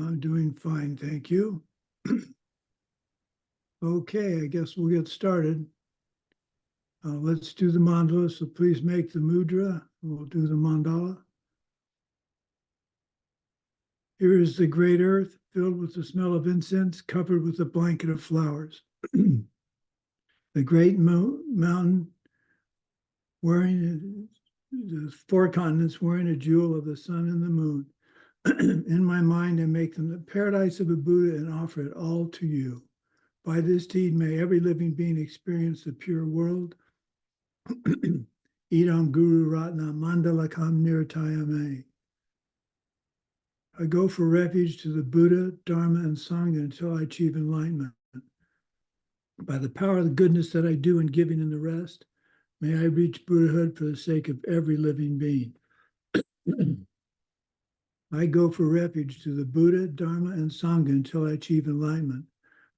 I'm doing fine, thank you. Okay, I guess we'll get started. Let's do the mandala, so please make the mudra. We'll do the mandala. Here is the great earth, filled with the smell of incense, covered with a blanket of flowers. The great mountain, wearing the four continents, wearing a jewel of the sun and the moon. In my mind, I make them the paradise of a Buddha and offer it all to you. By this deed, may every living being experience the pure world. Idam Guru Ratna Mandalakam Nirtayame. I go for refuge to the Buddha, Dharma, and Sangha until I achieve enlightenment. By the power of the goodness that I do in giving and the rest, may I reach Buddhahood for the sake of every living being. I go for refuge to the Buddha, Dharma, and Sangha until I achieve enlightenment.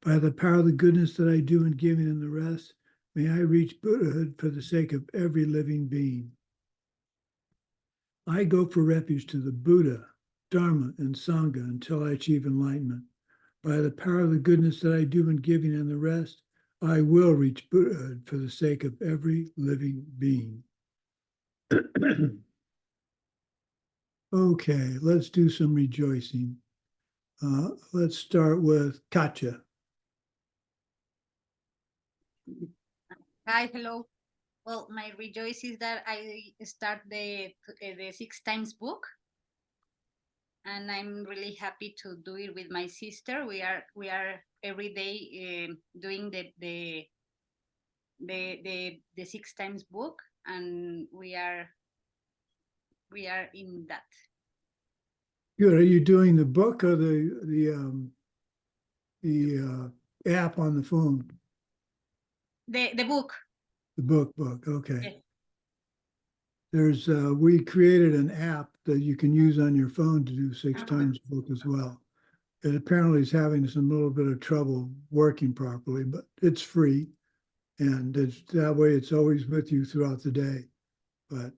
By the power of the goodness that I do in giving and the rest, may I reach Buddhahood for the sake of every living being. I go for refuge to the Buddha, Dharma, and Sangha until I achieve enlightenment. By the power of the goodness that I do in giving and the rest, I will reach Buddhahood for the sake of every living being. Okay, let's do some rejoicing. Let's start with Katja. Hi, hello. Well, my rejoice is that I start the 6 times book, and I'm really happy to do it with my sister. We are every day doing the 6 times book, and we are in that. Good. Are you doing the book or the app on the phone? The book. The book, okay. Yes. There's, we created an app that you can use on your phone to do 6 times book as well. It apparently is having some little bit of trouble working properly, but it's free. And it's, that way it's always with you throughout the day. But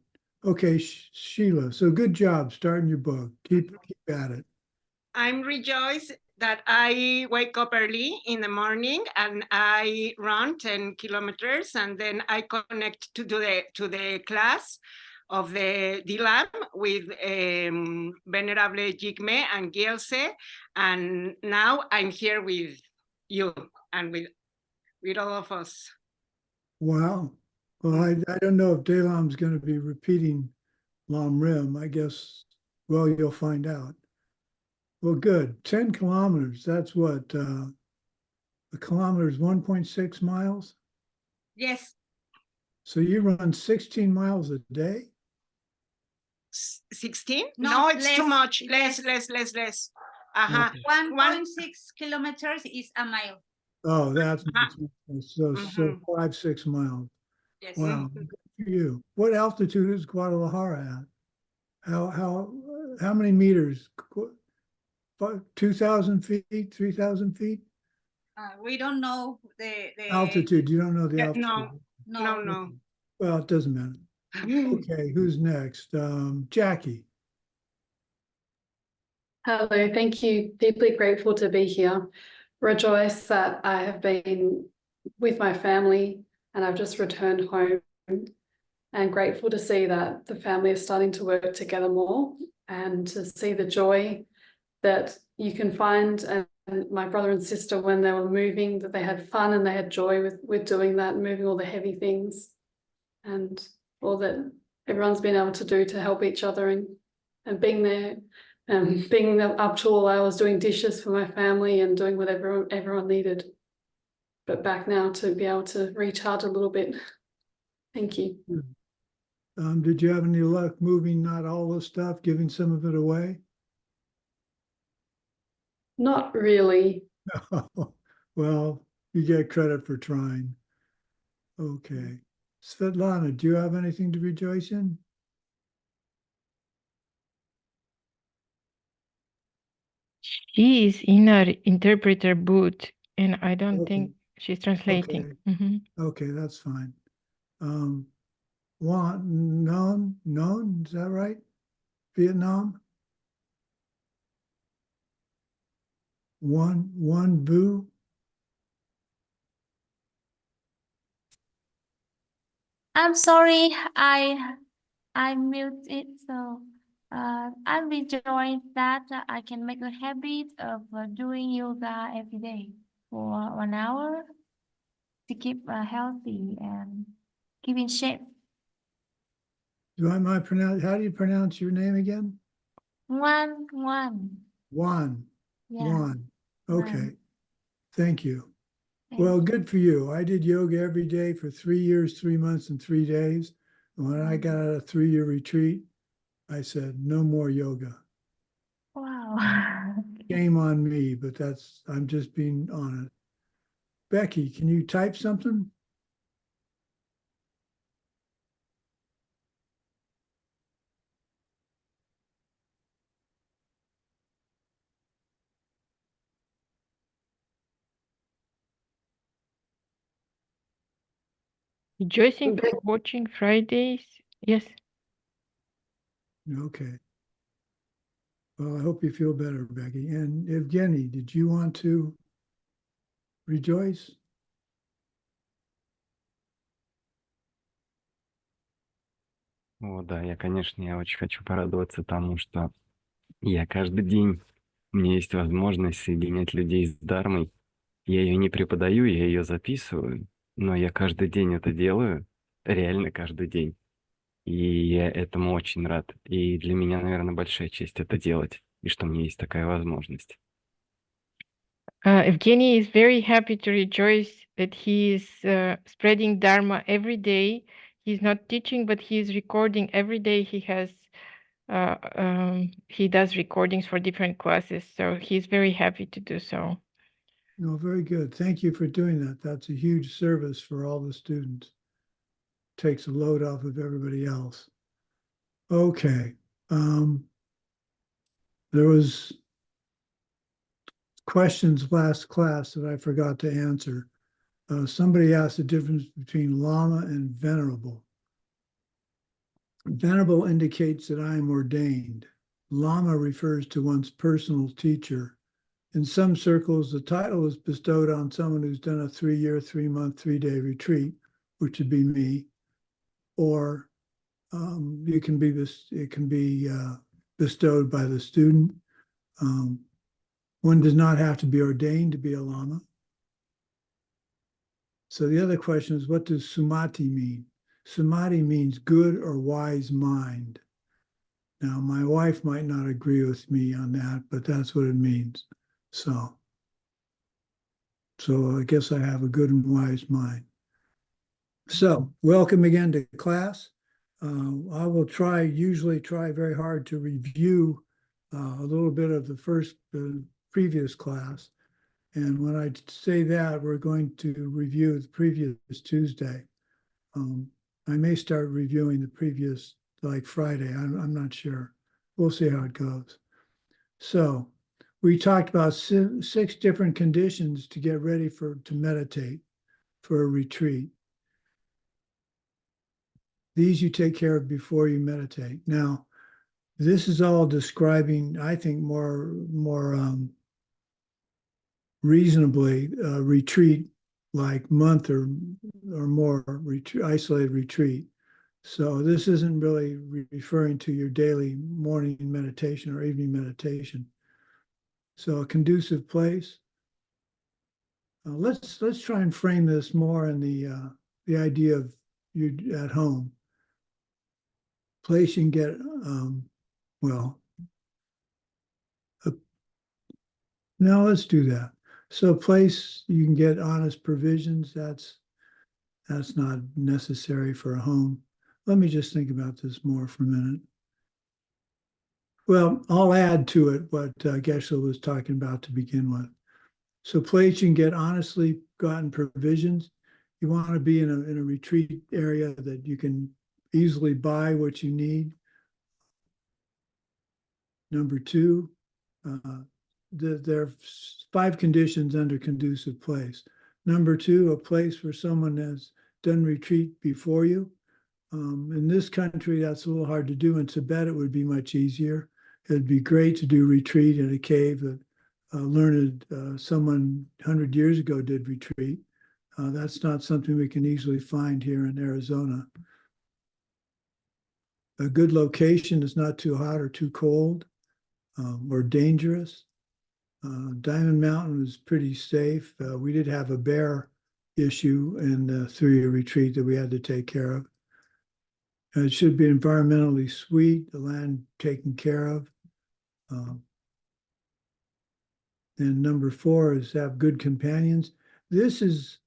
okay, Sheila, so good job starting your book. Keep at it. I'm rejoiced that I wake up early in the morning and I run 10 kilometers, and then I connect to the class of the DLAM with Venerable Jigme and Gyaltse, and now I'm here with you and with all of us. Wow. Well, I don't know if Dalam's going to be repeating Lam Rim. I guess, well, you'll find out. Well, good. 10 kilometers. That's what, a kilometer is 1.6 miles? Yes. So you run 16 miles a day? 16? No, No, it's less, too much. less. Less. Okay. 1.6 kilometers is a mile. Oh, that's so 5-6 miles. Yes. Wow, good for you. What altitude is Guadalajara at? How many meters? 2,000 feet, 3,000 feet? We don't know the Altitude, you don't know the altitude? No. Well, it doesn't matter. Okay, who's next? Jackie. Hello, thank you. Deeply grateful to be here. Rejoice that I have been with my family and I've just returned home, and grateful to see that the family is starting to work together more and to see the joy that you can find. And my brother and sister, when they were moving, that they had fun and they had joy with doing that, moving all the heavy things, and all that everyone's been able to do to help each other and being there. Being up to all hours doing dishes for my family and doing whatever everyone needed. But back now to be able to recharge a little bit. Thank you. Did you have any luck moving not all the stuff, giving some of it away? Not really. Well, you get credit for trying. Okay. Svetlana, do you have anything to rejoice in? She is in our interpreter booth, and I don't think she's translating. Okay, okay, that's fine. Non, is that right? Vietnam? one Vu. I'm sorry, I mute it. So I'm enjoying that I can make a habit of doing yoga every day for 1 hour to keep healthy and keep in shape. Do I mind pronounce? How do you pronounce your name again? One. Juan. Yeah. Juan. Okay. Thank you. Thank Well, you. good for you. I did yoga every day for 3 years, 3 months, and 3 days. And when I got out of 3-year retreat, I said, no more yoga. Wow. Shame on me, but I'm just being honest. Becky, can you type something? Rejoicing for watching Fridays. Yes. Okay. Well, I hope you feel better, Becky. And Evgeny, did you want to rejoice? О, да, я очень хочу порадоваться тому, что я каждый день, у меня есть возможность соединять людей с Дharмой. Я ее не преподаю, я ее записываю, но я каждый день это делаю, реально каждый день. И я этому очень рад. И для меня, наверное, большая честь это делать, и что мне есть такая возможность. Evgeny is very happy to rejoice that he is spreading Dharma every day. He's not teaching, but he is recording every day. He does recordings for different classes, so he's very happy to do so. No, very good. Thank you for doing that. That's a huge service for all the students. Takes a load off of everybody else. Okay. There was questions last class that I forgot to answer. Somebody asked the difference between Lama and Venerable. Venerable indicates that I am ordained. Lama refers to one's personal teacher. In some circles, the title is bestowed on someone who's done a 3-year, 3-month, 3-day retreat, which would be me, or it can be bestowed by the student. One does not have to be ordained to be a Lama. So the other question is, what does Sumati mean? Sumati means good or wise mind. Now, my wife might not agree with me on that, but that's what it means. So I guess I have a good and wise mind. So welcome again to class. I will usually try very hard to review a little bit of the previous class. And when I say that, we're going to review the previous Tuesday. I may start reviewing the previous, like Friday. I'm not sure. We'll see how it goes. So we talked about 6 different conditions to get ready to meditate for a retreat. These you take care of before you meditate. Now, this is all describing, I think, more reasonably retreat, like month or more isolated retreat. So this isn't really referring to your daily morning meditation or evening meditation. So a conducive place. Let's try and frame this more in the idea of you at home. Place you can get now let's do that. So a place you can get honest provisions. That's not necessary for a home. Let me just think about this more for a minute. Well, I'll add to it what Geshe was talking about to begin with. So place you can get honestly gotten provisions. You want to be in a retreat area that you can easily buy what you need. Number 2, there are 5 conditions under conducive place. Number 2, a place where someone has done retreat before you. In this country, that's a little hard to do. In Tibet, it would be much easier. It'd be great to do retreat in a cave that learned someone 100 years ago did retreat. That's not something we can easily find here in Arizona. A good location is not too hot or too cold or dangerous. Diamond Mountain was pretty safe. We did have a bear issue in the 3-year retreat that we had to take care of. It should be environmentally sweet, the land taken care of. And number 4 is have good companions. This is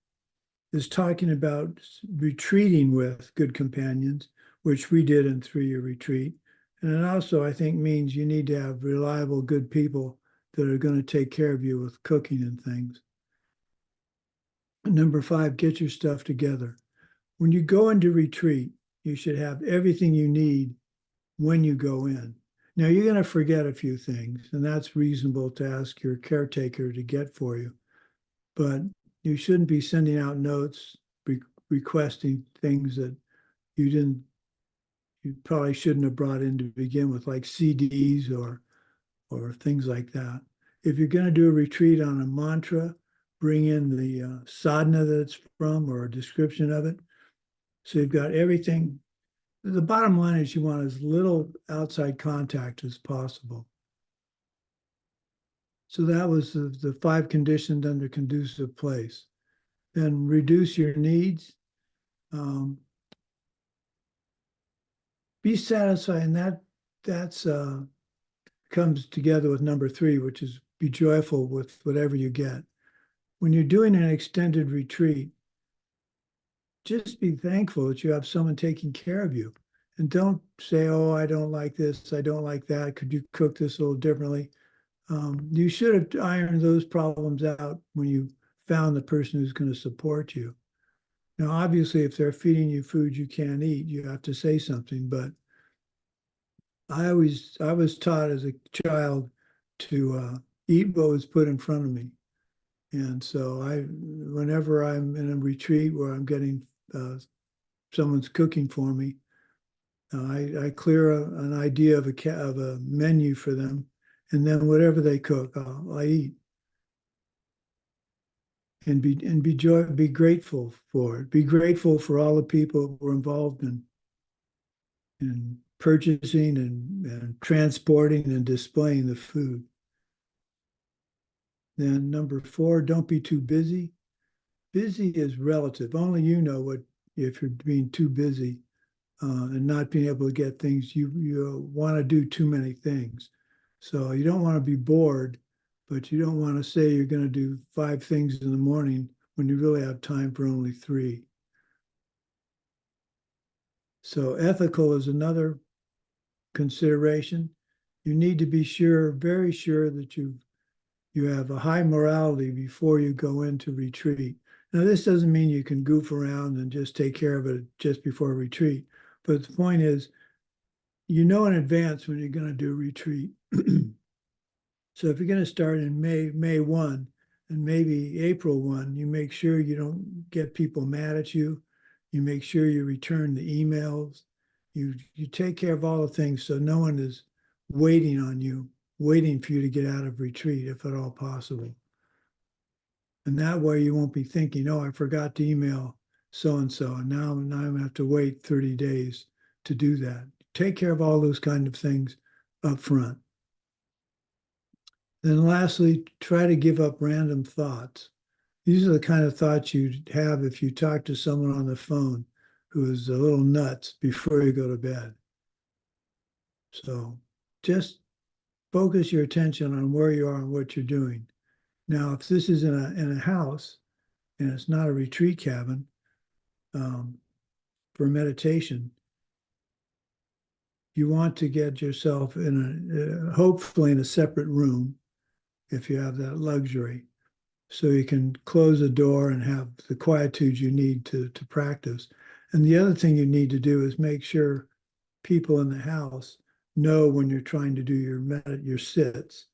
talking about retreating with good companions, which we did in 3-year retreat. And it also, I think, means you need to have reliable, good people that are going to take care of you with cooking and things. Number 5, get your stuff together. When you go into retreat, you should have everything you need when you go in. Now, you're going to forget a few things, and that's reasonable to ask your caretaker to get for you. But you shouldn't be sending out notes requesting things that you probably shouldn't have brought in to begin with, like CDs or things like that. If you're going to do a retreat on a mantra, bring in the sadhana that it's from or a description of it. So you've got everything. The bottom line is you want as little outside contact as possible. So that was the 5 conditions under conducive place. Then reduce your needs. Be satisfied, and that's comes together with number 3, which is be joyful with whatever you get. When you're doing an extended retreat, just be thankful that you have someone taking care of you. And don't say, oh, I don't like this, I don't like that. Could you cook this a little differently? You should have ironed those problems out when you found the person who's going to support you. Now, obviously, if they're feeding you food you can't eat, you have to say something. But I was taught as a child to eat what was put in front of me. And so whenever I'm in a retreat where I'm getting someone's cooking for me, I clear an idea of a menu for them, and then whatever they cook, I eat. And be grateful for it. Be grateful for all the people who were involved in purchasing and transporting and displaying the food. Then number 4, don't be too busy. Busy is relative. Only you know if you're being too busy and not being able to get things. You want to do too many things. So you don't want to be bored, but you don't want to say you're going to do 5 things in the morning when you really have time for only 3. So ethical is another consideration. You need to be very sure that you have a high morality before you go into retreat. Now, this doesn't mean you can goof around and just take care of it just before retreat. But the point is, you know in advance when you're going to do a retreat. So if you're going to start in May 1 and maybe April 1, you make sure you don't get people mad at you. You make sure you return the emails. You take care of all the things so no one is waiting on you, waiting for you to get out of retreat, if at all possible. And that way you won't be thinking, oh, I forgot to email so-and-so, and now I'm going to have to wait 30 days to do that. Take care of all those kind of things up front. Then lastly, try to give up random thoughts. These are the kind of thoughts you'd have if you talk to someone on the phone who is a little nuts before you go to bed. So just focus your attention on where you are and what you're doing. Now, if this is in a house and it's not a retreat cabin for meditation, you want to get yourself hopefully in a separate room if you have that luxury, so you can close the door and have the quietude you need to practice. And the other thing you need to do is make sure people in the house know when you're trying to do your sits.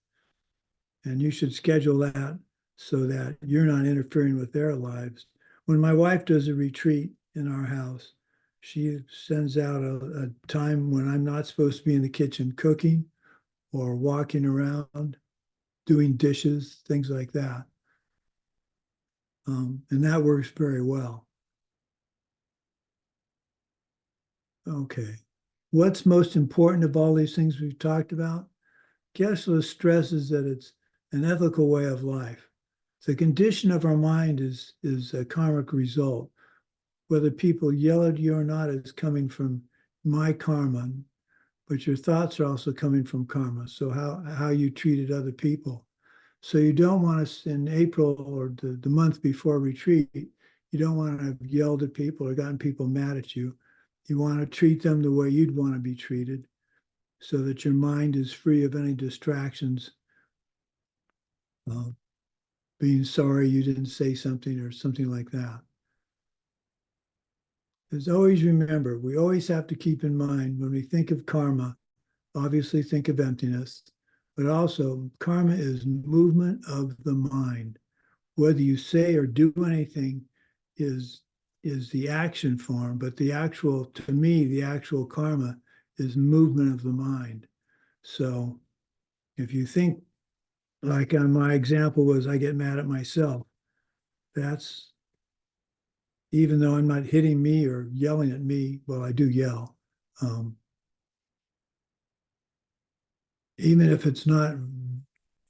And you should schedule that so that you're not interfering with their lives. When my wife does a retreat in our house, she sends out a time when I'm not supposed to be in the kitchen cooking or walking around doing dishes, things like that. And that works very well. Okay. What's most important of all these things we've talked about? Geshe stresses that it's an ethical way of life. The condition of our mind is a karmic result. Whether people yell at you or not is coming from my karma, but your thoughts are also coming from karma. So how you treated other people. So you don't want to, in April or the month before retreat, you don't want to have yelled at people or gotten people mad at you. You want to treat them the way you'd want to be treated so that your mind is free of any distractions. Being sorry you didn't say something or something like that. As always, remember, we always have to keep in mind when we think of karma, obviously think of emptiness, but also karma is movement of the mind. Whether you say or do anything is the action form, but the actual, to me, the actual karma is movement of the mind. So if you think, like on my example was, I get mad at myself, that's, even though I'm not hitting me or yelling at me, well, I do yell. Even if it's not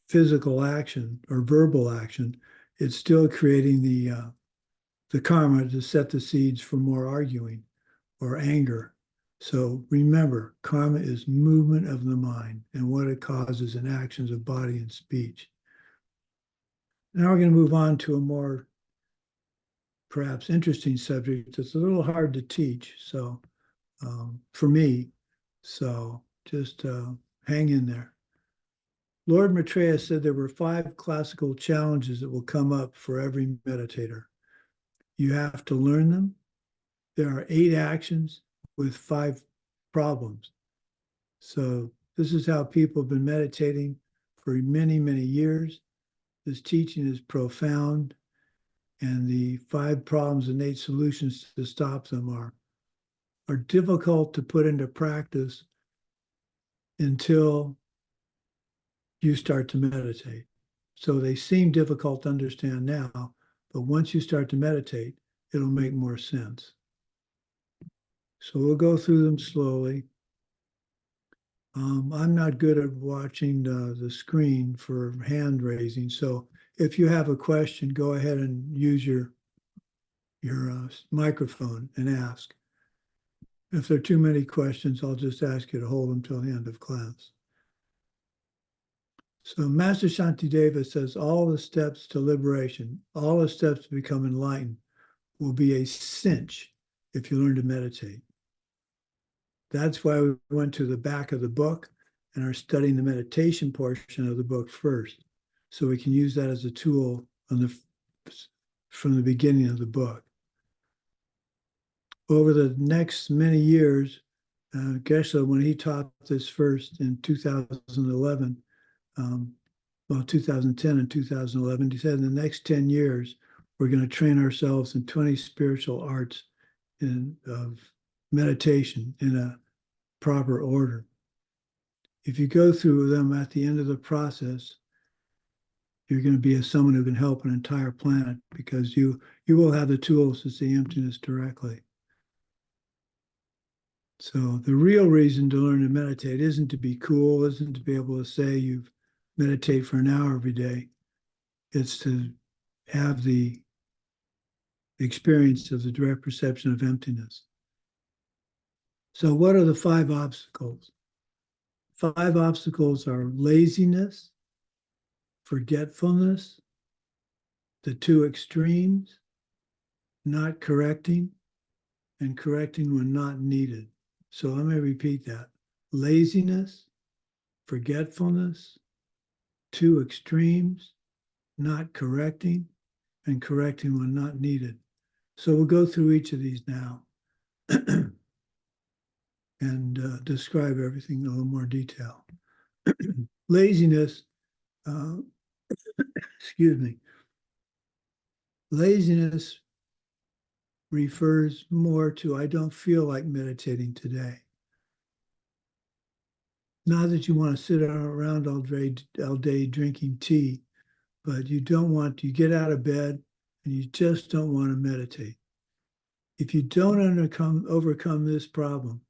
physical action or verbal action, it's still creating the karma to set the seeds for more arguing or anger. So remember, karma is movement of the mind and what it causes in actions of body and speech. Now we're going to move on to a more perhaps interesting subject that's a little hard to teach. So for me, so just hang in there. Lord Maitreya said there were 5 classical challenges that will come up for every meditator. You have to learn them. There are 8 actions with 5 problems. So this is how people have been meditating for many, many years. This teaching is profound, and the 5 problems and 8 solutions to stop them are difficult to put into practice until you start to meditate. So they seem difficult to understand now, but once you start to meditate, it'll make more sense. So we'll go through them slowly. I'm not good at watching the screen for hand raising. So if you have a question, go ahead and use your microphone and ask. If there are too many questions, I'll just ask you to hold them till the end of class. So Master Shantideva says all the steps to liberation, all the steps to become enlightened will be a cinch if you learn to meditate. That's why we went to the back of the book and are studying the meditation portion of the book first, so we can use that as a tool from the beginning of the book. Over the next many years, Geshe, when he taught this first in 2011, 2010 and 2011, he said in the next 10 years, we're going to train ourselves in 20 spiritual arts of meditation in a proper order. If you go through them at the end of the process, you're going to be someone who can help an entire planet, because you will have the tools to see emptiness directly. So the real reason to learn to meditate isn't to be cool, isn't to be able to say you meditate for an hour every day. It's to have the experience of the direct perception of emptiness. So what are the 5 obstacles? 5 obstacles are laziness, forgetfulness, the 2 extremes, not correcting, and correcting when not needed. So let me repeat that. Laziness, forgetfulness, 2 extremes, not correcting, and correcting when not needed. So we'll go through each of these now and describe everything in a little more detail. Laziness, excuse me. Laziness refers more to, I don't feel like meditating today. not that you want to sit around all day drinking tea, but you don't want to get out of bed and you just don't want to meditate. If you don't overcome this problem,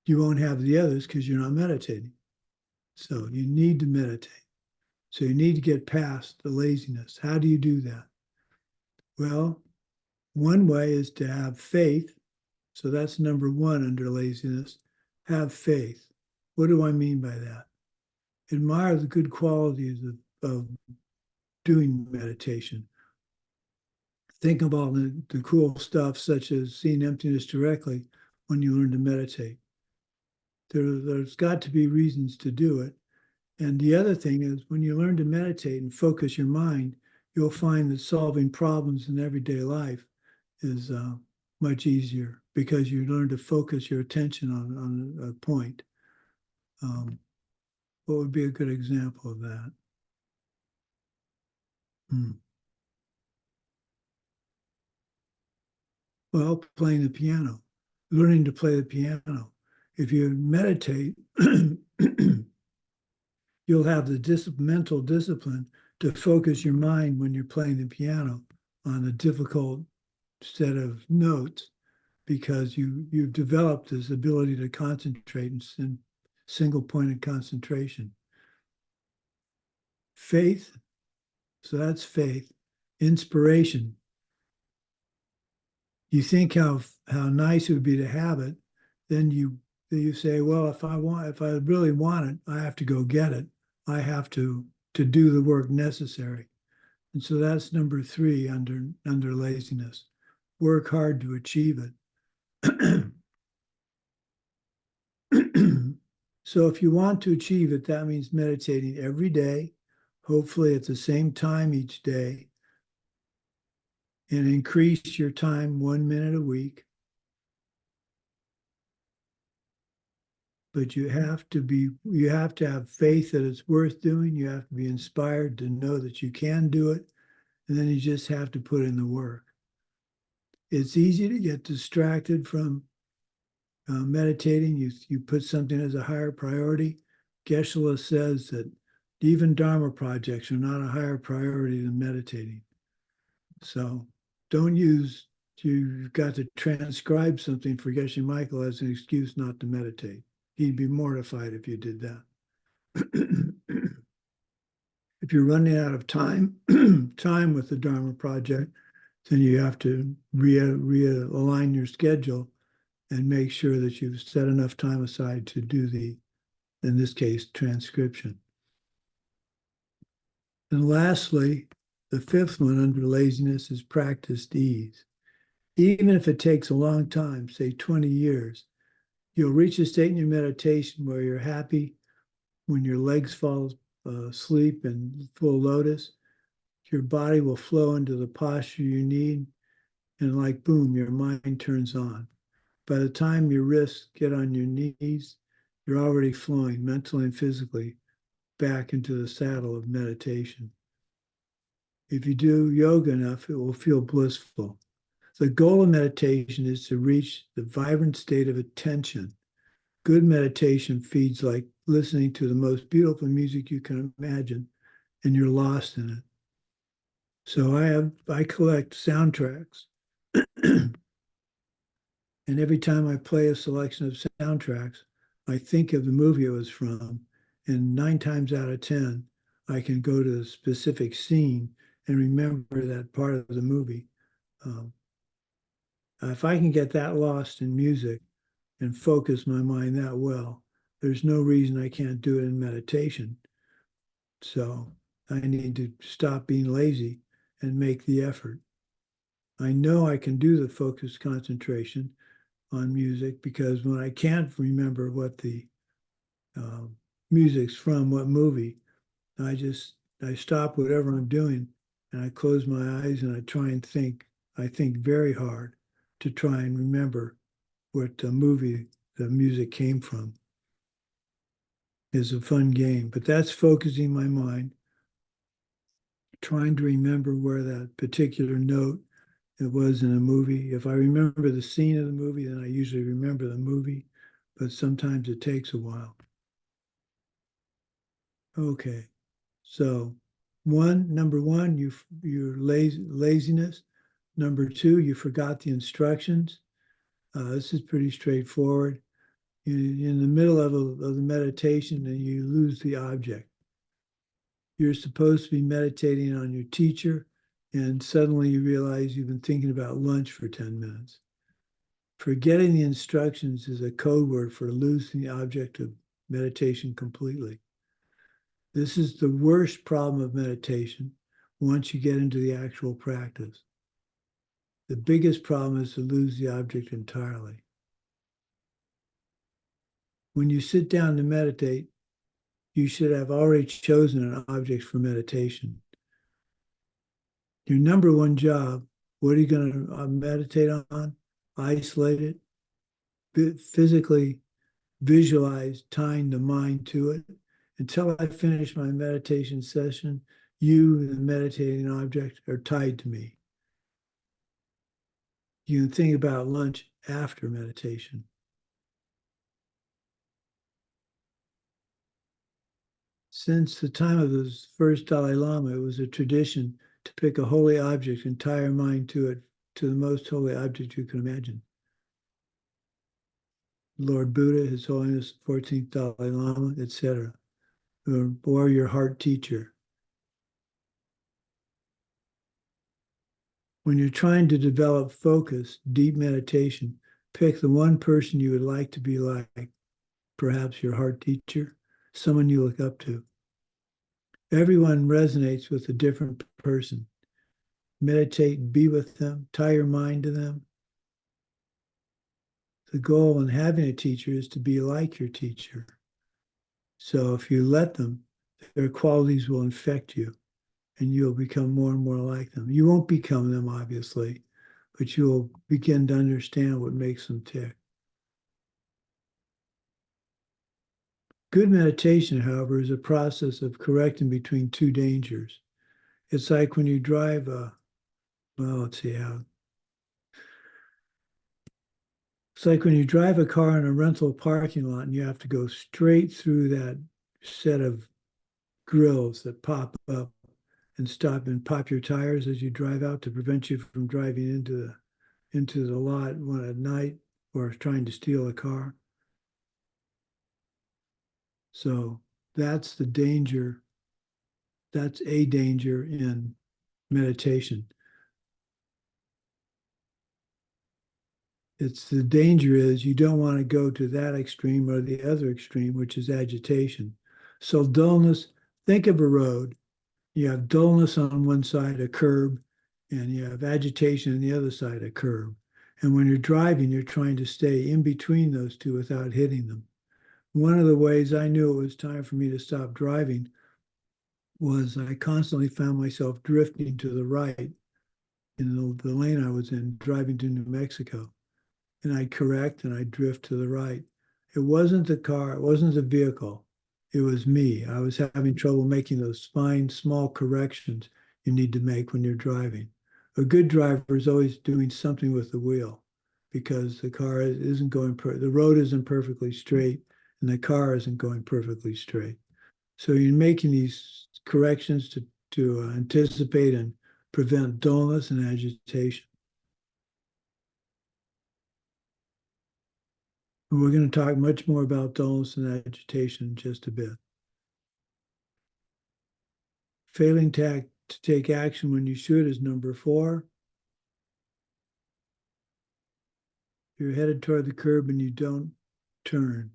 you won't have the others because you're not meditating. So you need to meditate. So you need to get past the laziness. How do you do that? Well, one way is to have faith. So that's number one under laziness. Have faith. What do I mean by that? Admire the good qualities of doing meditation. Think of all the cool stuff, such as seeing emptiness directly when you learn to meditate. There's got to be reasons to do it. And the other thing is, when you learn to meditate and focus your mind, you'll find that solving problems in everyday life is much easier because you learn to focus your attention on a point. What would be a good example of that? Well, playing the piano, learning to play the piano. If you meditate, you'll have the mental discipline to focus your mind when you're playing the piano on a difficult set of notes, because you've developed this ability to concentrate in single pointed concentration. Faith, so that's faith. Inspiration. You think how nice it would be to have it, then you say, well, if I really want it, I have to go get it. I have to do the work necessary. And so that's number 3 under laziness. Work hard to achieve it. So if you want to achieve it, that means meditating every day, hopefully at the same time each day, and increase your time 1 minute a week. But you have to have faith that it's worth doing. You have to be inspired to know that you can do it. And then you just have to put in the work. It's easy to get distracted from meditating. You put something as a higher priority. Geshe says that even Dharma projects are not a higher priority than meditating. So you've got to transcribe something for Geshe Michael as an excuse not to meditate. He'd be mortified if you did that. If you're running out of time with the Dharma project, then you have to realign your schedule and make sure that you've set enough time aside to do in this case, transcription. And lastly, the 5th one under laziness is practiced ease. Even if it takes a long time, say 20 years, you'll reach a state in your meditation where you're happy when your legs fall asleep in full lotus. Your body will flow into the posture you need, and like boom, your mind turns on. By the time your wrists get on your knees, you're already flowing mentally and physically back into the saddle of meditation. If you do yoga enough, it will feel blissful. The goal of meditation is to reach the vibrant state of attention. Good meditation feeds like listening to the most beautiful music you can imagine, and you're lost in it. So I collect soundtracks. And every time I play a selection of soundtracks, I think of the movie it was from. And 9 times out of 10, I can go to a specific scene and remember that part of the movie. If I can get that lost in music and focus my mind that well, there's no reason I can't do it in meditation. So I need to stop being lazy and make the effort. I know I can do the focused concentration on music, because when I can't remember what the music's from, what movie, I stop whatever I'm doing and I close my eyes and I try and think. I think very hard to try and remember what movie the music came from. It's a fun game, but that's focusing my mind, trying to remember where that particular note it was in a movie. If I remember the scene of the movie, then I usually remember the movie, but sometimes it takes a while. Okay. So number one, your laziness. Number two, you forgot the instructions. This is pretty straightforward. You're in the middle of the meditation and you lose the object. You're supposed to be meditating on your teacher, and suddenly you realize you've been thinking about lunch for 10 minutes. Forgetting the instructions is a code word for losing the object of meditation completely. This is the worst problem of meditation once you get into the actual practice. The biggest problem is to lose the object entirely. When you sit down to meditate, you should have already chosen an object for meditation. Your number one job, what are you going to meditate on? Isolate it, physically visualize tying the mind to it. Until I finish my meditation session, you, the meditating object, are tied to me. You can think about lunch after meditation. Since the time of the first Dalai Lama, it was a tradition to pick a holy object and tie your mind to it, to the most holy object you can imagine. Lord Buddha, His Holiness, 14th Dalai Lama, etc., or your heart teacher. When you're trying to develop focus, deep meditation, pick the one person you would like to be like, perhaps your heart teacher, someone you look up to. Everyone resonates with a different person. Meditate, be with them, tie your mind to them. The goal in having a teacher is to be like your teacher. So if you let them, their qualities will infect you and you'll become more and more like them. You won't become them, obviously, but you'll begin to understand what makes them tick. Good meditation, however, is a process of correcting between two dangers. It's like when you drive let's see how. It's like when you drive a car in a rental parking lot and you have to go straight through that set of grills that pop up and stop and pop your tires as you drive out to prevent you from driving into the lot at night or trying to steal a car. So that's the danger. That's a danger in meditation. It's the danger is you don't want to go to that extreme or the other extreme, which is agitation. So dullness, think of a road. You have dullness on one side, a curb, and you have agitation on the other side, a curb. And when you're driving, you're trying to stay in between those two without hitting them. One of the ways I knew it was time for me to stop driving was I constantly found myself drifting to the right in the lane I was in, driving to New Mexico. And I'd correct and I'd drift to the right. It wasn't the car, it wasn't the vehicle, it was me. I was having trouble making those fine, small corrections you need to make when you're driving. A good driver is always doing something with the wheel because the car isn't going, the road isn't perfectly straight and the car isn't going perfectly straight. So you're making these corrections to anticipate and prevent dullness and agitation. And we're going to talk much more about dullness and agitation in just a bit. Failing to take action when you should is number 4. You're headed toward the curb and you don't turn.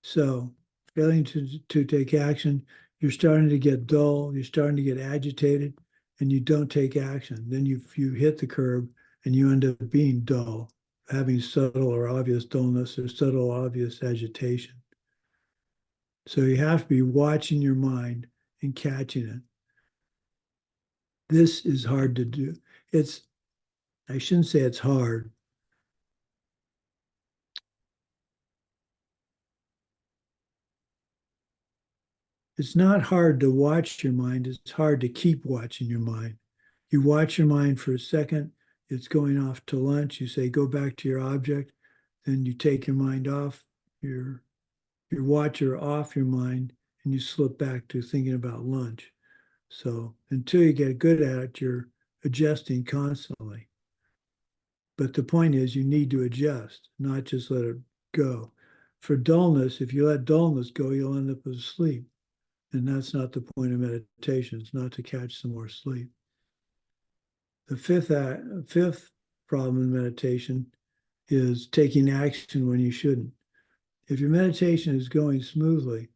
So failing to take action, you're starting to get dull, you're starting to get agitated, and you don't take action. Then you hit the curb and you end up being dull, having subtle or obvious dullness or subtle obvious agitation. So you have to be watching your mind and catching it. This is hard to do. I shouldn't say it's hard. It's not hard to watch your mind. It's hard to keep watching your mind. You watch your mind for a second. It's going off to lunch. You say, go back to your object. Then you take your mind off, your watcher off your mind, and you slip back to thinking about lunch. So until you get good at it, you're adjusting constantly. But the point is you need to adjust, not just let it go. For dullness, if you let dullness go, you'll end up asleep. And that's not the point of meditation. It's not to catch some more sleep. The fifth problem in meditation is taking action when you shouldn't. If your meditation is going smoothly,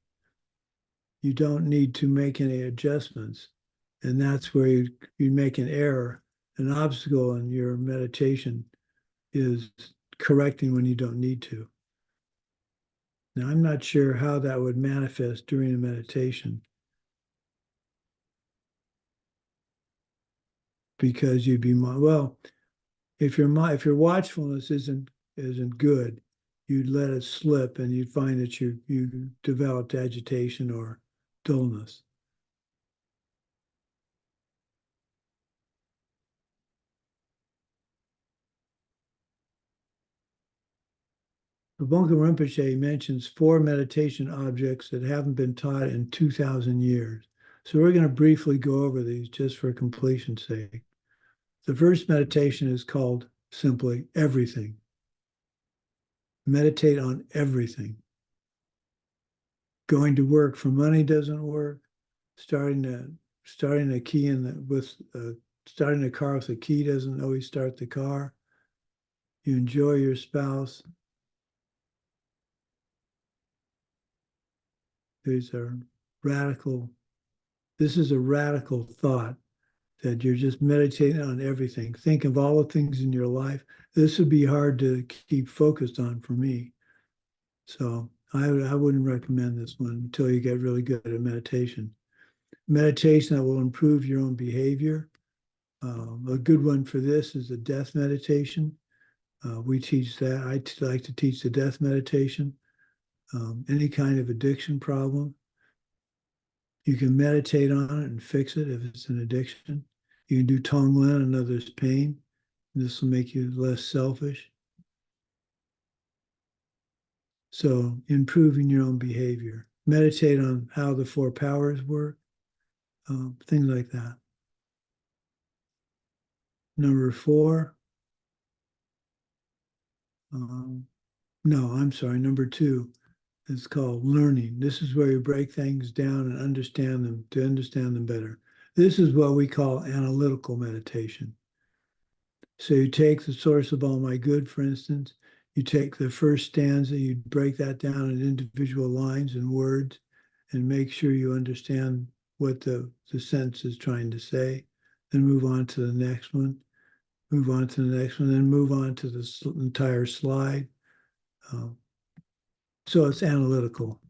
you don't need to make any adjustments. And that's where you make an error. An obstacle in your meditation is correcting when you don't need to. Now, I'm not sure how that would manifest during a meditation, because you'd be well. If your watchfulness isn't good, you'd let it slip, and you'd find that you developed agitation or dullness. The Bongka Rinpoche mentions 4 meditation objects that haven't been taught in 2,000 years. So we're going to briefly go over these just for completion's sake. The first meditation is called simply everything. Meditate on everything. Going to work for money doesn't work. Starting a key starting a car with a key doesn't always start the car. You enjoy your spouse. This is a radical thought, that you're just meditating on everything. Think of all the things in your life. This would be hard to keep focused on for me. So I wouldn't recommend this one until you get really good at meditation. Meditation that will improve your own behavior. A good one for this is the death meditation. We teach that. I like to teach the death meditation. Any kind of addiction problem, you can meditate on it and fix it if it's an addiction. You can do Tonglen on others' pain. This will make you less selfish. So improving your own behavior. Meditate on how the 4 powers work, things like that. Number 4. Number 2. It's called learning. This is where you break things down and understand them, to understand them better. This is what we call analytical meditation. So you take the source of all my good, for instance, you take the first stanza, you break that down in individual lines and words, and make sure you understand what the sentence is trying to say, then move on to the next one, then move on to the entire slide. So it's analytical.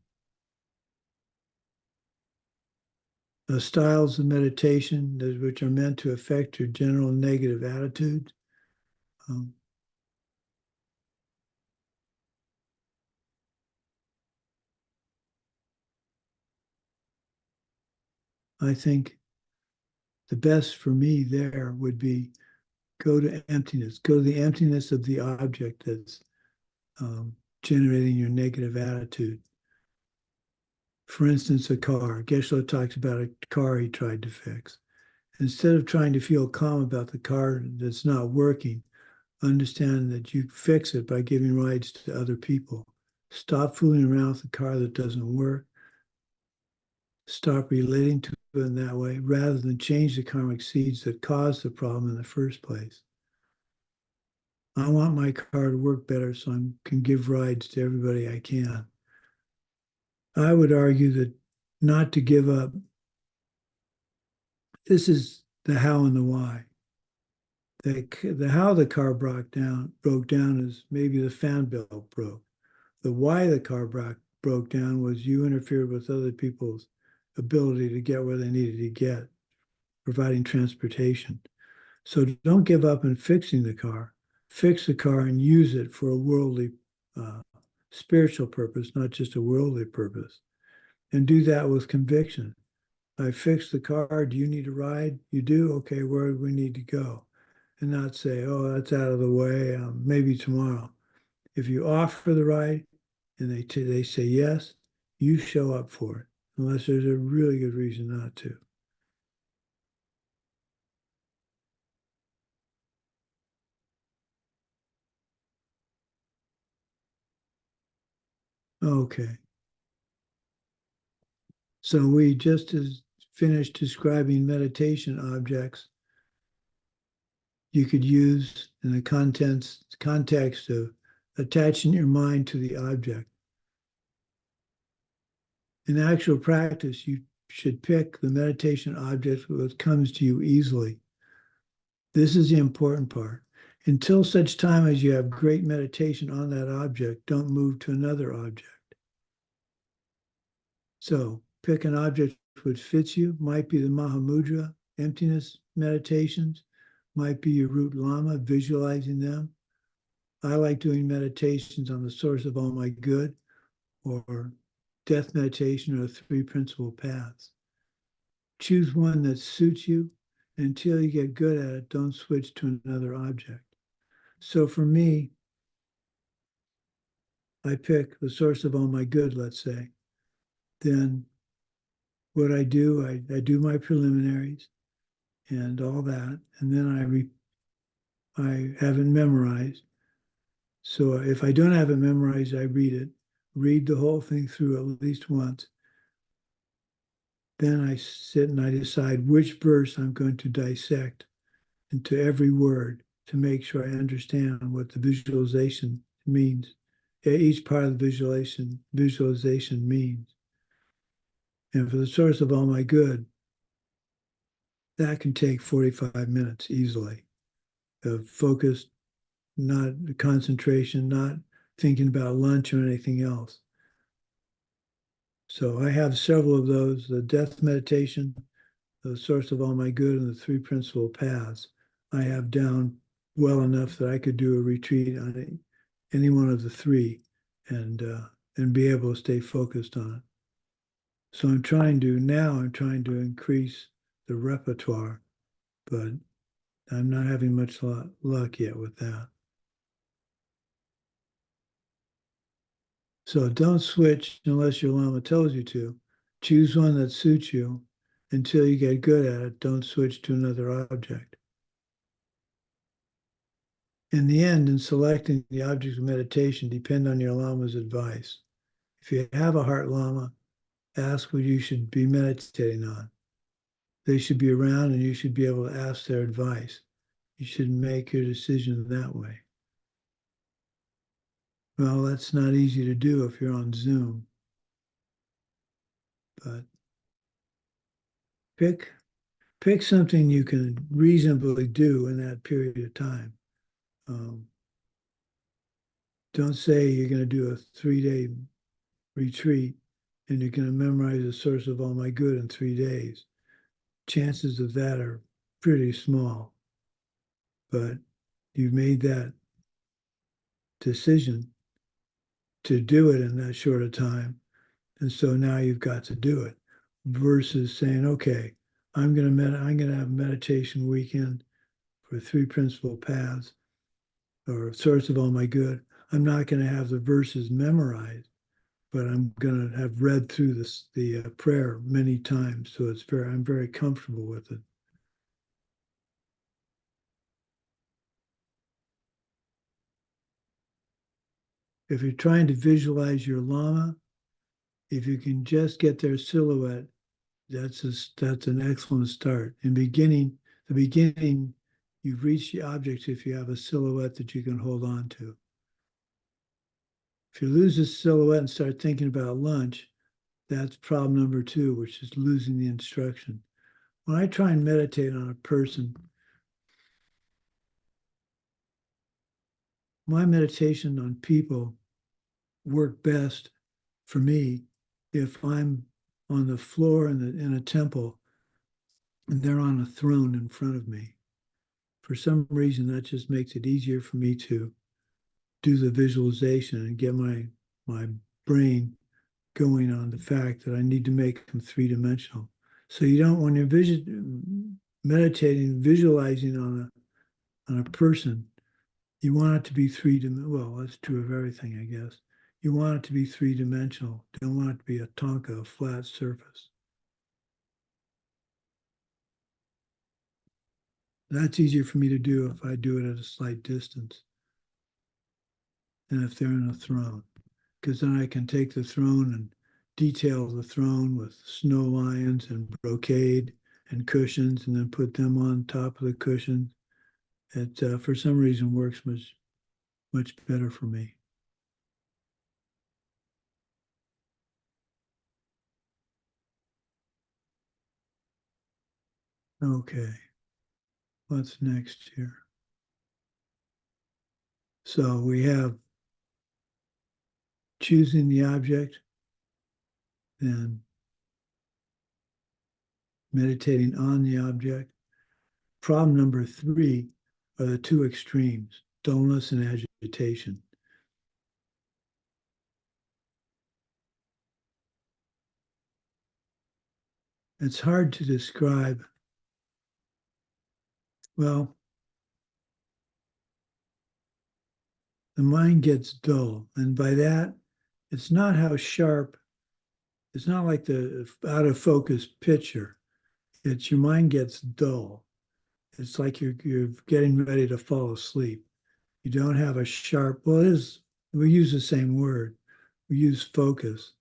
The styles of meditation which are meant to affect your general negative attitudes. I think the best for me there would be go to emptiness. Go to the emptiness of the object that's generating your negative attitude. For instance, a car. Geshe talks about a car he tried to fix. Instead of trying to feel calm about the car that's not working, understand that you fix it by giving rides to other people. Stop fooling around with a car that doesn't work. Stop relating to it in that way, rather than change the karmic seeds that caused the problem in the first place. I want my car to work better so I can give rides to everybody I can. I would argue that not to give up. This is the how and the why. The how the car broke down is maybe the fan belt broke. The why the car broke down was you interfered with other people's ability to get where they needed to get, providing transportation. So don't give up in fixing the car. Fix the car and use it for a worldly, spiritual purpose, not just a worldly purpose. And do that with conviction. I fixed the car. Do you need a ride? You do? Okay, where do we need to go? And not say, oh, that's out of the way, maybe tomorrow. If you offer the ride and they say yes, you show up for it. unless there's a really good reason not to. Okay. So we just finished describing meditation objects you could use in the context of attaching your mind to the object. In actual practice, you should pick the meditation object that comes to you easily. This is the important part. Until such time as you have great meditation on that object, don't move to another object. So pick an object which fits you. Might be the Mahamudra, emptiness meditations. Might be your root Lama, visualizing them. I like doing meditations on the source of all my good, or death meditation, or three principal paths. Choose one that suits you. Until you get good at it, don't switch to another object. So for me, I pick the source of all my good, let's say. Then what I do, I do my preliminaries and all that, and then I have it memorized. So if I don't have it memorized, I read the whole thing through at least once. Then I sit and I decide which verse I'm going to dissect into every word to make sure I understand what the visualization means. Each part of the visualization means. And for the source of all my good, that can take 45 minutes easily of focused, not concentration, not thinking about lunch or anything else. So I have several of those, the death meditation, the source of all my good, and the three principal paths I have down well enough that I could do a retreat on any one of the three and be able to stay focused on it. So I'm trying to increase the repertoire, but I'm not having much luck yet with that. So don't switch unless your Lama tells you to. Choose one that suits you. Until you get good at it, don't switch to another object. In the end, in selecting the object of meditation, depend on your Lama's advice. If you have a heart Lama, ask what you should be meditating on. They should be around and you should be able to ask their advice. You should make your decision that way. Well, that's not easy to do if you're on Zoom. But pick something you can reasonably do in that period of time. Don't say you're going to do a 3-day retreat and you're going to memorize the source of all my good in 3 days. Chances of that are pretty small. But you've made that decision to do it in that short a time. And so now you've got to do it versus saying, okay, I'm going to have a meditation weekend for three principal paths or source of all my good. I'm not going to have the verses memorized, but I'm going to have read through the prayer many times. So I'm very comfortable with it. If you're trying to visualize your Lama, if you can just get their silhouette, that's an excellent start. In the beginning, you've reached the objects if you have a silhouette that you can hold on to. If you lose the silhouette and start thinking about lunch, that's problem number 2, which is losing the instruction. When I try and meditate on a person, my meditation on people work best for me if I'm on the floor in a temple and they're on a throne in front of me. For some reason, that just makes it easier for me to do the visualization and get my brain going on the fact that I need to make them 3-dimensional. So you don't, when you're meditating, visualizing on a person, you want it to be 3-dimensional. Well, that's true of everything, I guess. You want it to be three-dimensional. You don't want it to be a tonka, a flat surface. That's easier for me to do if I do it at a slight distance than if they're in a throne, because then I can take the throne and detail the throne with snow lions and brocade and cushions, and then put them on top of the cushions. It, for some reason, works much better for me. Okay, what's next here? So we have choosing the object, then meditating on the object. Problem number 3 are the two extremes, dullness and agitation. It's hard to describe. Well, the mind gets dull, and by that, it's not how sharp, it's not like the out of focus picture. It's your mind gets dull. It's like you're getting ready to fall asleep. You don't have a sharp, well, it is, we use the same word. We use focus.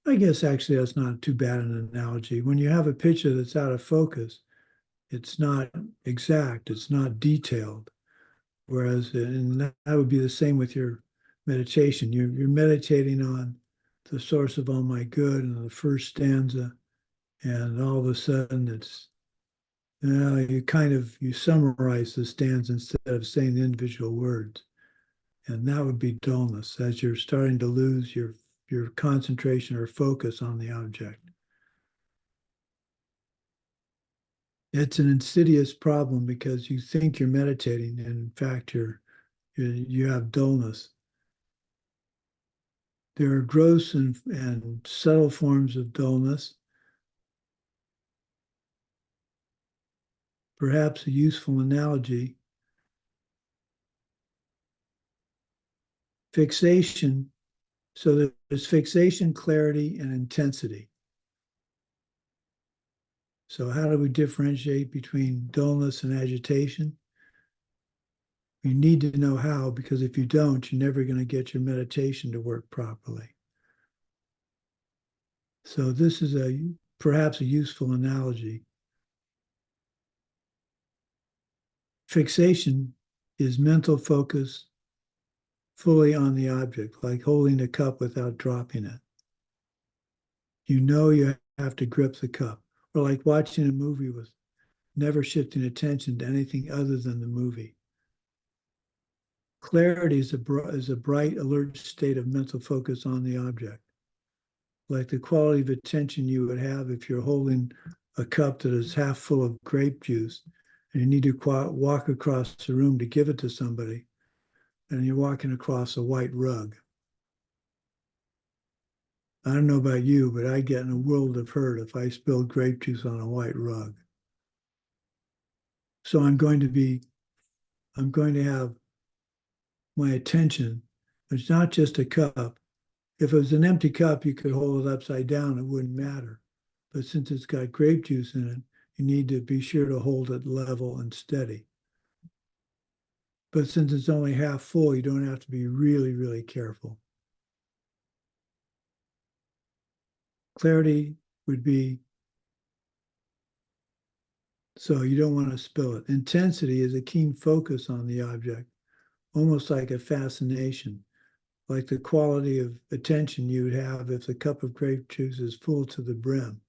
I guess actually that's not too bad an analogy. When you have a picture that's out of focus, it's not exact, it's not detailed. Whereas, and that would be the same with your meditation. You're meditating on the source of all my good in the first stanza, and all of a sudden it's, you summarize the stanza instead of saying the individual words. And that would be dullness, as you're starting to lose your concentration or focus on the object. It's an insidious problem because you think you're meditating, and in fact you have dullness. There are gross and subtle forms of dullness. Perhaps a useful analogy: fixation. So there's fixation, clarity, and intensity. So how do we differentiate between dullness and agitation? You need to know how, because if you don't, you're never going to get your meditation to work properly. So this is perhaps a useful analogy. Fixation is mental focus fully on the object, like holding a cup without dropping it. You know you have to grip the cup, or like watching a movie with never shifting attention to anything other than the movie. Clarity is a bright, alert state of mental focus on the object, like the quality of attention you would have if you're holding a cup that is half full of grape juice and you need to walk across the room to give it to somebody, and you're walking across a white rug. I don't know about you, but I'd get in a world of hurt if I spilled grape juice on a white rug. So I'm going to have my attention. It's not just a cup. If it was an empty cup, you could hold it upside down, it wouldn't matter. But since it's got grape juice in it, you need to be sure to hold it level and steady. But since it's only half full, you don't have to be really, really careful. Clarity would be, so you don't want to spill it. Intensity is a keen focus on the object, almost like a fascination, like the quality of attention you would have if the cup of grape juice is full to the brim.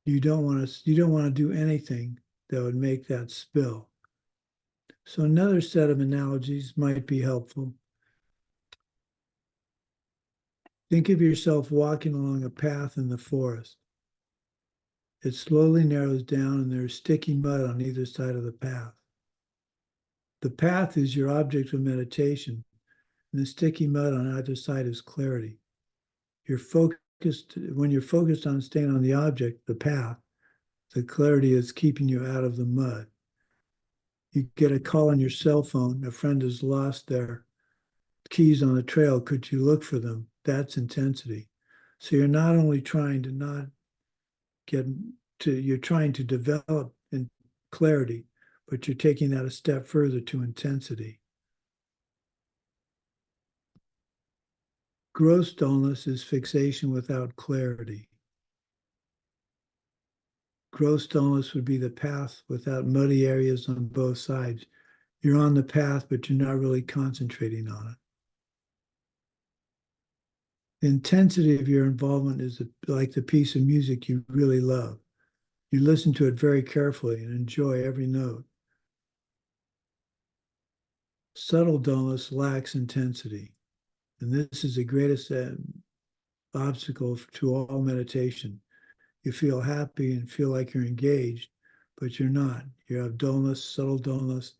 You don't want to do anything that would make that spill. So another set of analogies might be helpful. Think of yourself walking along a path in the forest. It slowly narrows down and there's sticky mud on either side of the path. The path is your object of meditation, and the sticky mud on either side is clarity. When you're focused on staying on the object, the path, the clarity is keeping you out of the mud. You get a call on your cell phone, a friend has lost their keys on the trail, could you look for them? That's intensity. So you're not only trying to not get to, you're trying to develop in clarity, but you're taking that a step further to intensity. Gross dullness is fixation without clarity. Gross dullness would be the path without muddy areas on both sides. You're on the path, but you're not really concentrating on it. The intensity of your involvement is like the piece of music you really love. You listen to it very carefully and enjoy every note. Subtle dullness lacks intensity. And this is the greatest obstacle to all meditation. You feel happy and feel like you're engaged, but you're not. You have dullness, subtle dullness,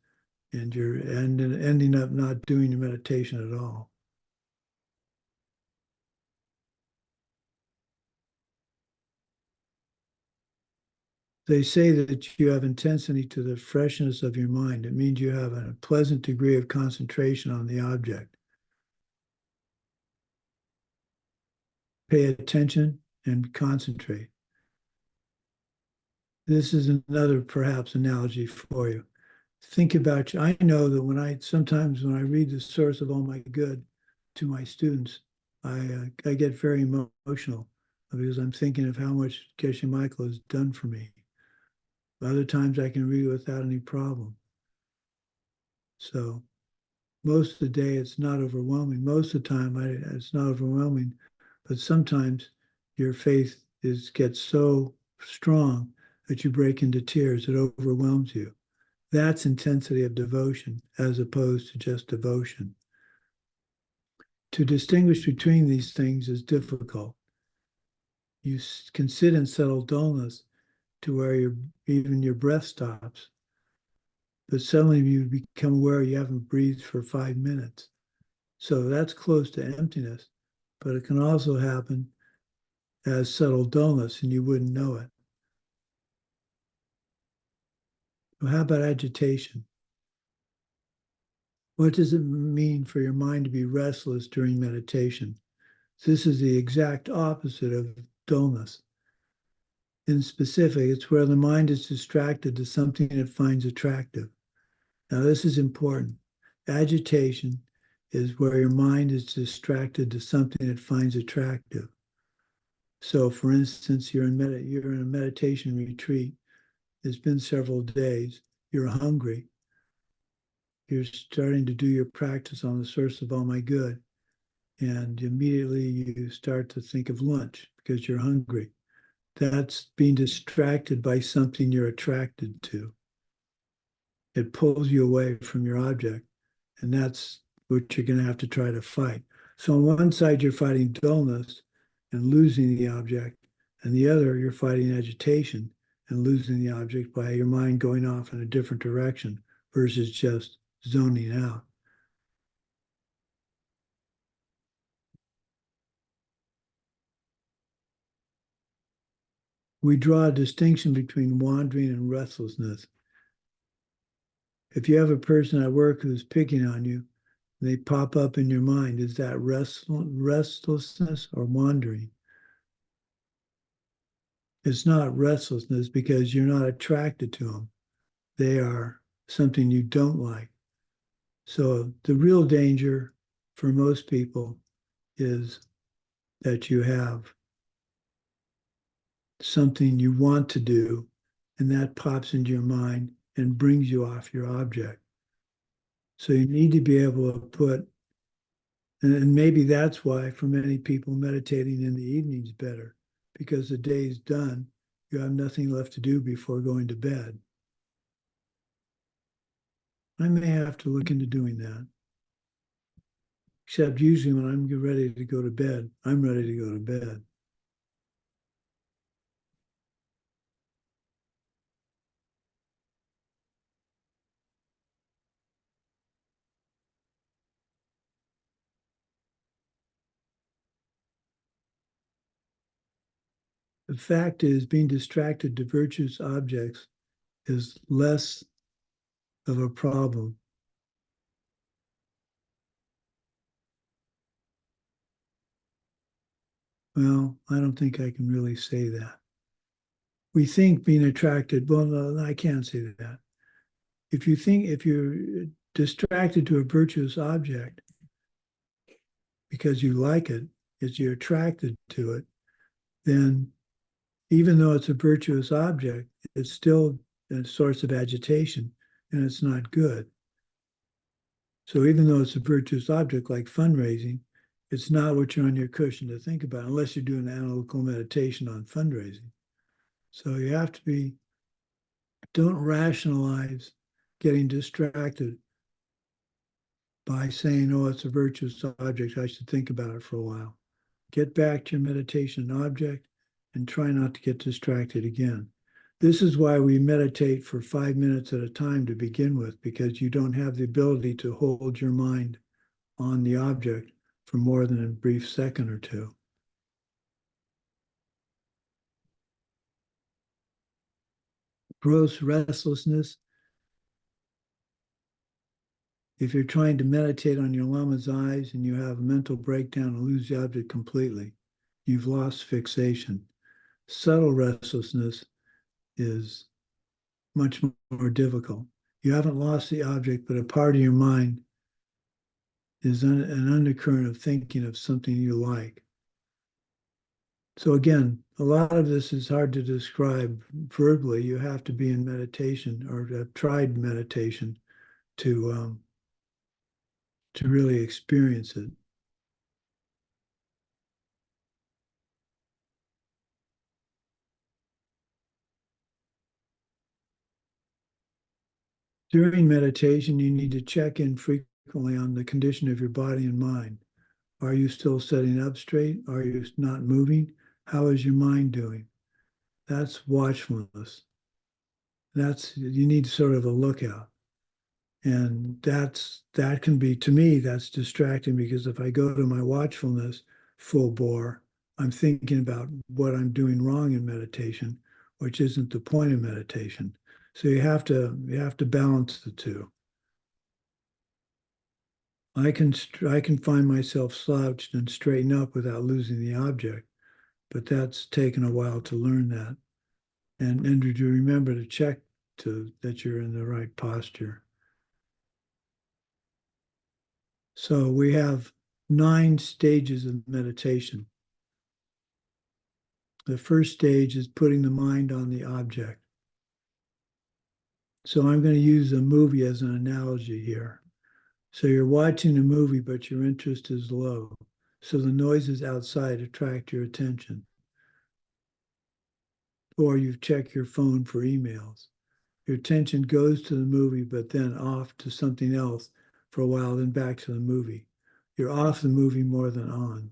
and you're ending up not doing your meditation at all. They say that you have intensity to the freshness of your mind. It means you have a pleasant degree of concentration on the object. Pay attention and concentrate. This is another perhaps analogy for you. Think about, I know that sometimes when I read the source of all my good to my students, I get very emotional because I'm thinking of how much Geshe Michael has done for me. Other times I can read it without any problem. So most of the day it's not overwhelming. Most of the time it's not overwhelming, but sometimes your faith gets so strong that you break into tears. It overwhelms you. That's intensity of devotion as opposed to just devotion. To distinguish between these things is difficult. You can sit in subtle dullness to where even your breath stops, but suddenly you become aware you haven't breathed for 5 minutes. So that's close to emptiness, but it can also happen as subtle dullness and you wouldn't know it. Well, how about agitation? What does it mean for your mind to be restless during meditation? This is the exact opposite of dullness. In specific, it's where the mind is distracted to something it finds attractive. Now, this is important. Agitation is where your mind is distracted to something it finds attractive. So, for instance, you're in a meditation retreat. It's been several days. You're hungry. You're starting to do your practice on the source of all my good. And immediately you start to think of lunch because you're hungry. That's being distracted by something you're attracted to. It pulls you away from your object, and that's what you're going to have to try to fight. So on one side, you're fighting dullness and losing the object, and the other, you're fighting agitation and losing the object by your mind going off in a different direction versus just zoning out. We draw a distinction between wandering and restlessness. If you have a person at work who's picking on you, they pop up in your mind, is that restlessness or wandering? It's not restlessness because you're not attracted to them. They are something you don't like. So the real danger for most people is that you have something you want to do, and that pops into your mind and brings you off your object. So you need to be able to put, and maybe that's why for many people meditating in the evening is better, because the day's done, you have nothing left to do before going to bed. I may have to look into doing that. Except usually when I'm ready to go to bed, I'm ready to go to bed. The fact is, being distracted to virtuous objects is less of a problem. Well, I don't think I can really say that. We think being attracted, well, no, I can't say that. If you're distracted to a virtuous object because you like it, as you're attracted to it, then even though it's a virtuous object, it's still a source of agitation and it's not good. So even though it's a virtuous object like fundraising, it's not what you're on your cushion to think about unless you're doing analytical meditation on fundraising. So you have to don't rationalize getting distracted by saying, oh, it's a virtuous object, I should think about it for a while. Get back to your meditation object and try not to get distracted again. This is why we meditate for 5 minutes at a time to begin with, because you don't have the ability to hold your mind on the object for more than a brief second or two. Gross restlessness. If you're trying to meditate on your Lama's eyes and you have a mental breakdown and lose the object completely, you've lost fixation. Subtle restlessness is much more difficult. You haven't lost the object, but a part of your mind is an undercurrent of thinking of something you like. So again, a lot of this is hard to describe verbally. You have to be in meditation or have tried meditation to really experience it. During meditation, you need to check in frequently on the condition of your body and mind. Are you still sitting up straight? Are you not moving? How is your mind doing? That's watchfulness. You need sort of a lookout. And that can be, to me, that's distracting, because if I go to my watchfulness full bore, I'm thinking about what I'm doing wrong in meditation, which isn't the point of meditation. So you have to balance the two. I can find myself slouched and straighten up without losing the object, but that's taken a while to learn that, and to remember to check that you're in the right posture. So we have 9 stages of meditation. The first stage is putting the mind on the object. So I'm going to use a movie as an analogy here. So you're watching a movie, but your interest is low. So the noises outside attract your attention. Or you check your phone for emails. Your attention goes to the movie, but then off to something else for a while, then back to the movie. You're off the movie more than on.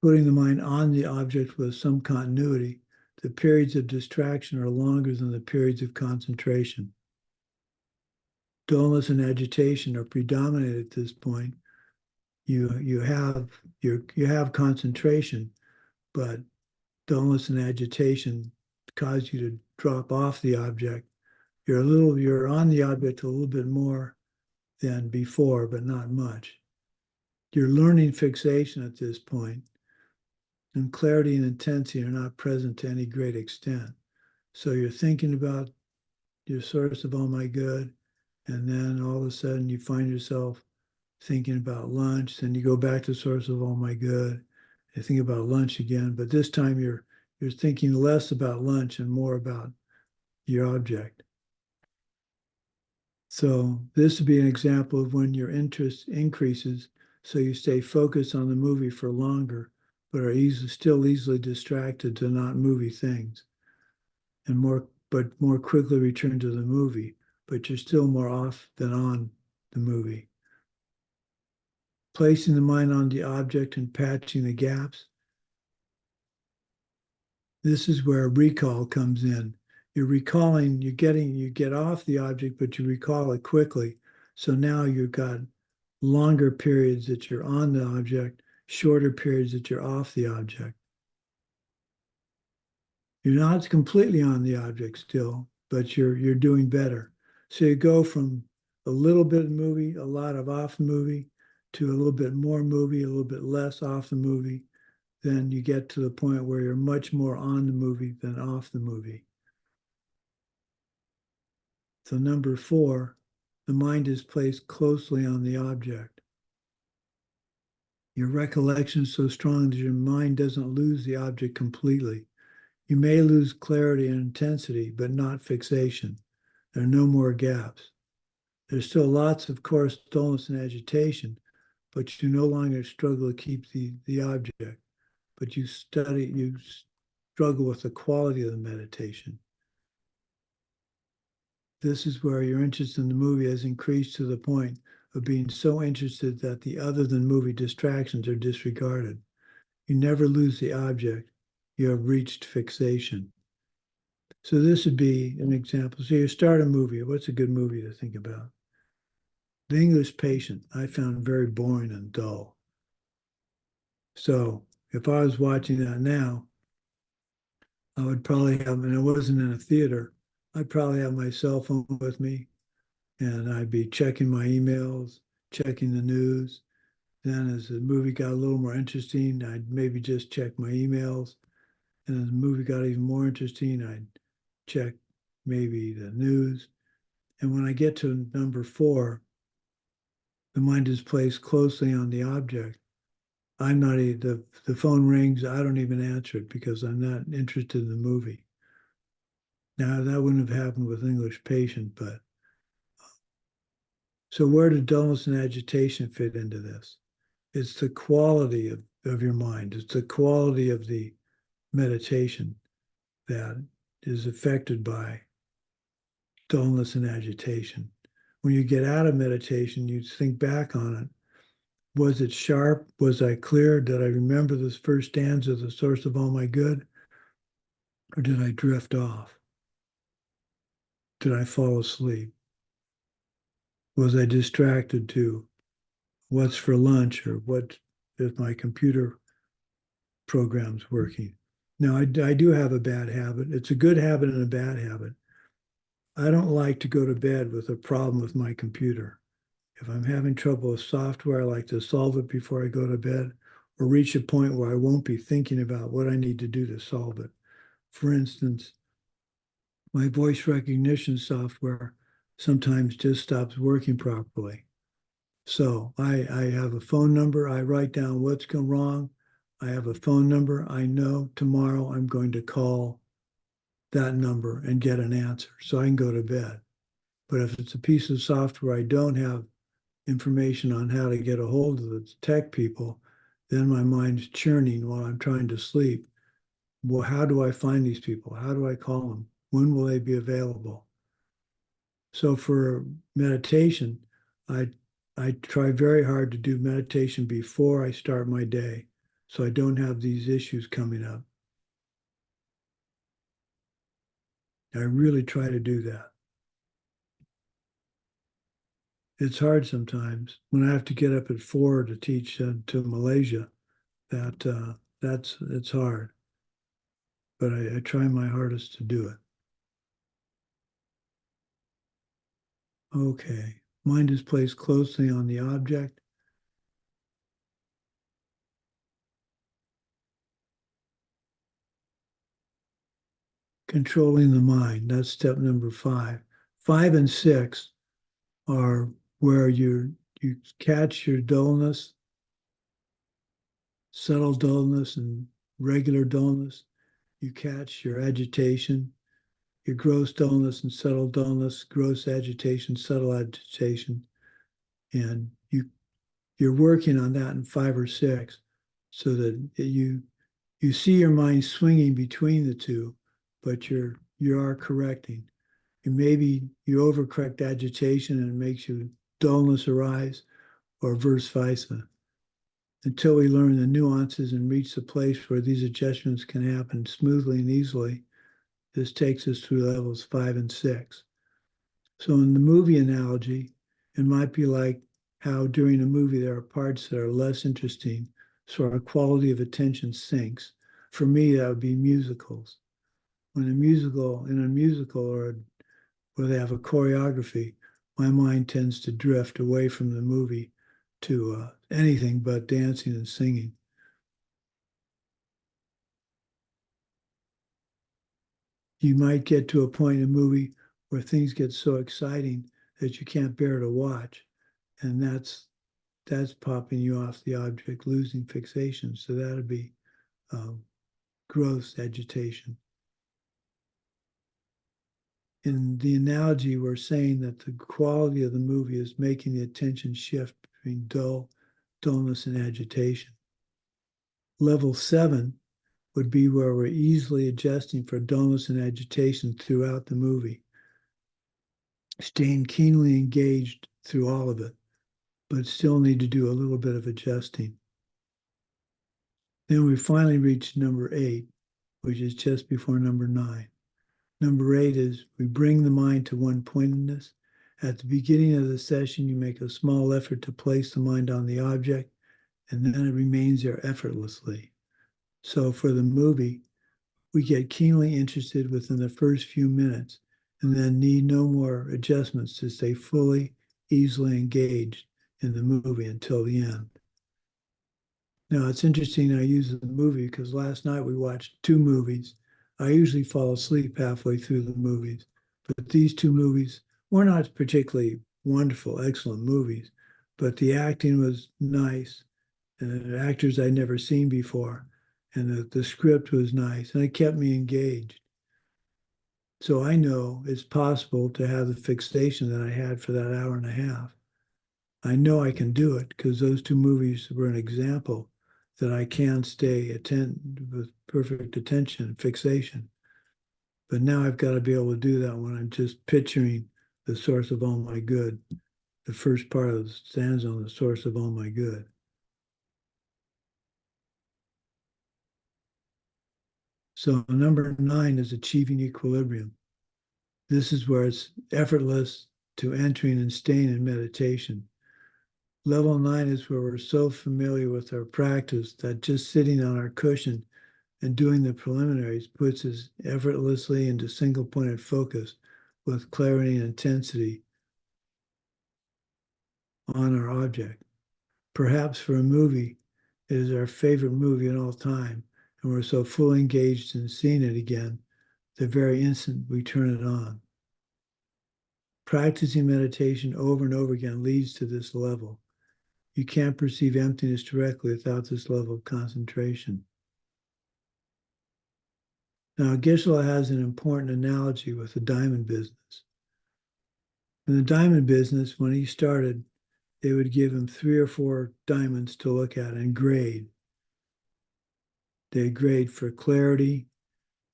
Putting the mind on the object with some continuity, the periods of distraction are longer than the periods of concentration. Dullness and agitation are predominant at this point. You have concentration, but dullness and agitation cause you to drop off the object. You're on the object a little bit more than before, but not much. You're learning fixation at this point, and clarity and intensity are not present to any great extent. So you're thinking about your source of all my good, and then all of a sudden you find yourself thinking about lunch, then you go back to source of all my good, and think about lunch again, but this time you're thinking less about lunch and more about your object. So this would be an example of when your interest increases, so you stay focused on the movie for longer, but are still easily distracted to not movie things, and more quickly return to the movie, but you're still more off than on the movie. Placing the mind on the object and patching the gaps. This is where recall comes in. You're recalling, you get off the object, but you recall it quickly. So now you've got longer periods that you're on the object, shorter periods that you're off the object. You're not completely on the object still, but you're doing better. So you go from a little bit of movie, a lot of off the movie, to a little bit more movie, a little bit less off the movie. Then you get to the point where you're much more on the movie than off the movie. So number 4, the mind is placed closely on the object. Your recollection is so strong that your mind doesn't lose the object completely. You may lose clarity and intensity, but not fixation. There are no more gaps. There's still lots of coarse dullness and agitation, but you no longer struggle to keep the object, but you struggle with the quality of the meditation. This is where your interest in the movie has increased to the point of being so interested that the other than movie distractions are disregarded. You never lose the object. You have reached fixation. So this would be an example. So you start a movie. What's a good movie to think about? The English Patient, I found very boring and dull. So if I was watching that now, I would probably have, and it wasn't in a theater, I'd probably have my cell phone with me and I'd be checking my emails, checking the news. Then as the movie got a little more interesting, I'd maybe just check my emails. And as the movie got even more interesting, I'd check maybe the news. And when I get to number 4, the mind is placed closely on the object. I'm not, the phone rings, I don't even answer it because I'm not interested in the movie. Now, that wouldn't have happened with English Patient, but so where did dullness and agitation fit into this? It's the quality of your mind. It's the quality of the meditation that is affected by dullness and agitation. When you get out of meditation, you think back on it. Was it sharp? Was I clear? Did I remember this first stanza, the source of all my good? Or did I drift off? Did I fall asleep? Was I distracted to what's for lunch or what is my computer programs working? Now, I do have a bad habit. It's a good habit and a bad habit. I don't like to go to bed with a problem with my computer. If I'm having trouble with software, I like to solve it before I go to bed or reach a point where I won't be thinking about what I need to do to solve it. For instance, my voice recognition software sometimes just stops working properly. So I have a phone number. I write down what's gone wrong. I have a phone number. I know tomorrow I'm going to call that number and get an answer so I can go to bed. But if it's a piece of software I don't have information on how to get a hold of the tech people, then my mind's churning while I'm trying to sleep. Well, how do I find these people? How do I call them? When will they be available? So for meditation, I try very hard to do meditation before I start my day so I don't have these issues coming up. I really try to do that. It's hard sometimes when I have to get up at 4 to teach to Malaysia. It's hard, but I try my hardest to do it. Okay, mind is placed closely on the object. Controlling the mind, that's step number 5. 5 and 6 are where you catch your dullness, subtle dullness and regular dullness. You catch your agitation, your gross dullness and subtle dullness, gross agitation, subtle agitation. And you're working on that in 5 or 6 so that you see your mind swinging between the two, but you are correcting. And maybe you overcorrect agitation and it makes you dullness arise, or vice versa. Until we learn the nuances and reach the place where these adjustments can happen smoothly and easily, this takes us through levels 5 and 6. So in the movie analogy, it might be like how during a movie there are parts that are less interesting, so our quality of attention sinks. For me, that would be musicals. In a musical or where they have a choreography, my mind tends to drift away from the movie to anything but dancing and singing. You might get to a point in a movie where things get so exciting that you can't bear to watch. And that's popping you off the object, losing fixation. So that'd be gross agitation. In the analogy, we're saying that the quality of the movie is making the attention shift between dullness, and agitation. Level 7 would be where we're easily adjusting for dullness and agitation throughout the movie, staying keenly engaged through all of it, but still need to do a little bit of adjusting. Then we finally reach number 8, which is just before number 9. Number 8 is we bring the mind to one pointedness. At the beginning of the session, you make a small effort to place the mind on the object, and then it remains there effortlessly. So for the movie, we get keenly interested within the first few minutes and then need no more adjustments to stay fully, easily engaged in the movie until the end. Now, it's interesting I use the movie because last night we watched 2 movies. I usually fall asleep halfway through the movies, but these 2 movies were not particularly wonderful, excellent movies, but the acting was nice, and the actors I'd never seen before, and the script was nice, and it kept me engaged. So I know it's possible to have the fixation that I had for that hour and a half. I know I can do it because those 2 movies were an example that I can stay with perfect attention and fixation. But now I've got to be able to do that when I'm just picturing the source of all my good. The first part of the stanza on the source of all my good. So number 9 is achieving equilibrium. This is where it's effortless to entering and staying in meditation. Level 9 is where we're so familiar with our practice that just sitting on our cushion and doing the preliminaries puts us effortlessly into single-pointed focus with clarity and intensity on our object. Perhaps for a movie, it is our favorite movie in all time, and we're so fully engaged in seeing it again, the very instant we turn it on. Practicing meditation over and over again leads to this level. You can't perceive emptiness directly without this level of concentration. Now, Geshe has an important analogy with the diamond business. In the diamond business, when he started, they would give him 3 or 4 diamonds to look at and grade. They grade for clarity,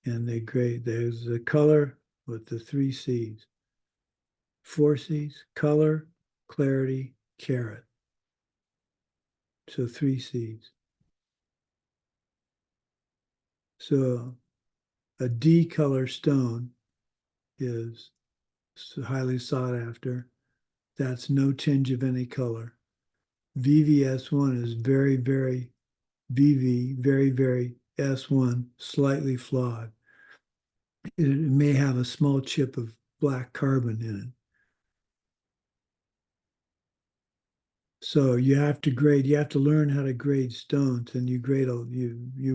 and there's the color with the 3 C's. 4 C's, color, clarity, carat. So 3 C's. So a D color stone is highly sought after. That's no tinge of any color. VVS1 is very, very VV, very, very S1, slightly flawed. It may have a small chip of black carbon in it. So you have to learn how to grade stones, and you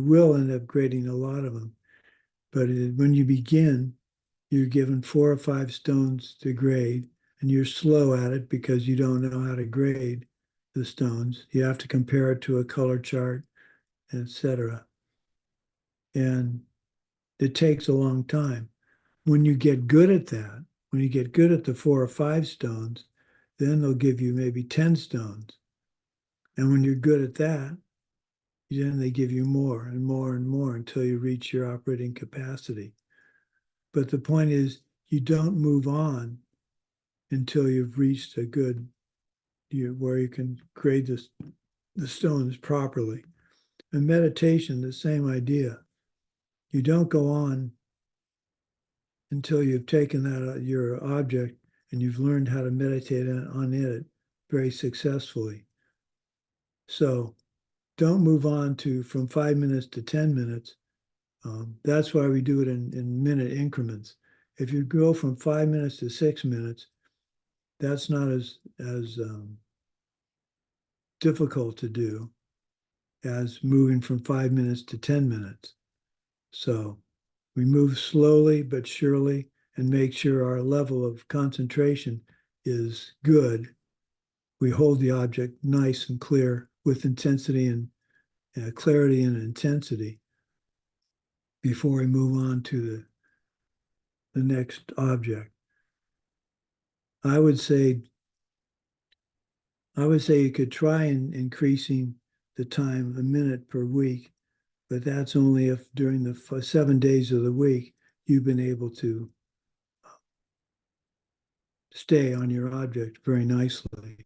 will end up grading a lot of them. But when you begin, you're given 4 or 5 stones to grade, and you're slow at it because you don't know how to grade the stones. You have to compare it to a color chart, etc. And it takes a long time. When you get good at that, when you get good at the 4 or 5 stones, then they'll give you maybe 10 stones. And when you're good at that, then they give you more and more and more until you reach your operating capacity. But the point is, you don't move on until you've reached a good, where you can grade the stones properly. In meditation, the same idea. You don't go on until you've taken that your object and you've learned how to meditate on it very successfully. So don't move on from 5 minutes to 10 minutes. That's why we do it in minute increments. If you go from 5 minutes to 6 minutes, that's not as difficult to do as moving from 5 minutes to 10 minutes. So we move slowly but surely and make sure our level of concentration is good. We hold the object nice and clear with intensity and clarity and intensity before we move on to the next object. I would say you could try increasing the time a minute per week, but that's only if during the 7 days of the week you've been able to stay on your object very nicely.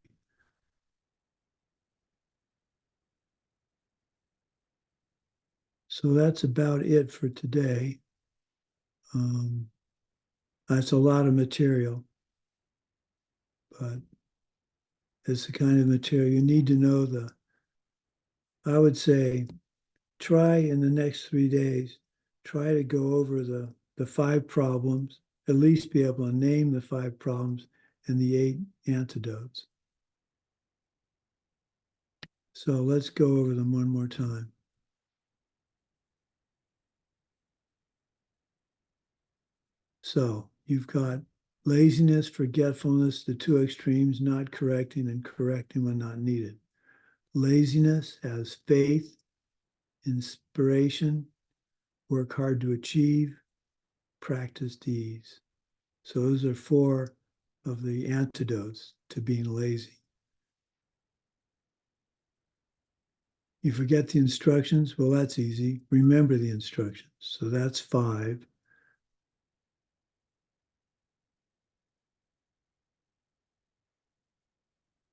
So that's about it for today. That's a lot of material, but it's the kind of material you need to know. I would say try in the next 3 days, try to go over the 5 problems, at least be able to name the 5 problems and the 8 antidotes. So let's go over them one more time. So you've got laziness, forgetfulness, the 2 extremes, not correcting and correcting when not needed. Laziness has faith, inspiration, work hard to achieve, practice ease. So those are 4 of the antidotes to being lazy. You forget the instructions? Well, that's easy. Remember the instructions. So that's 5.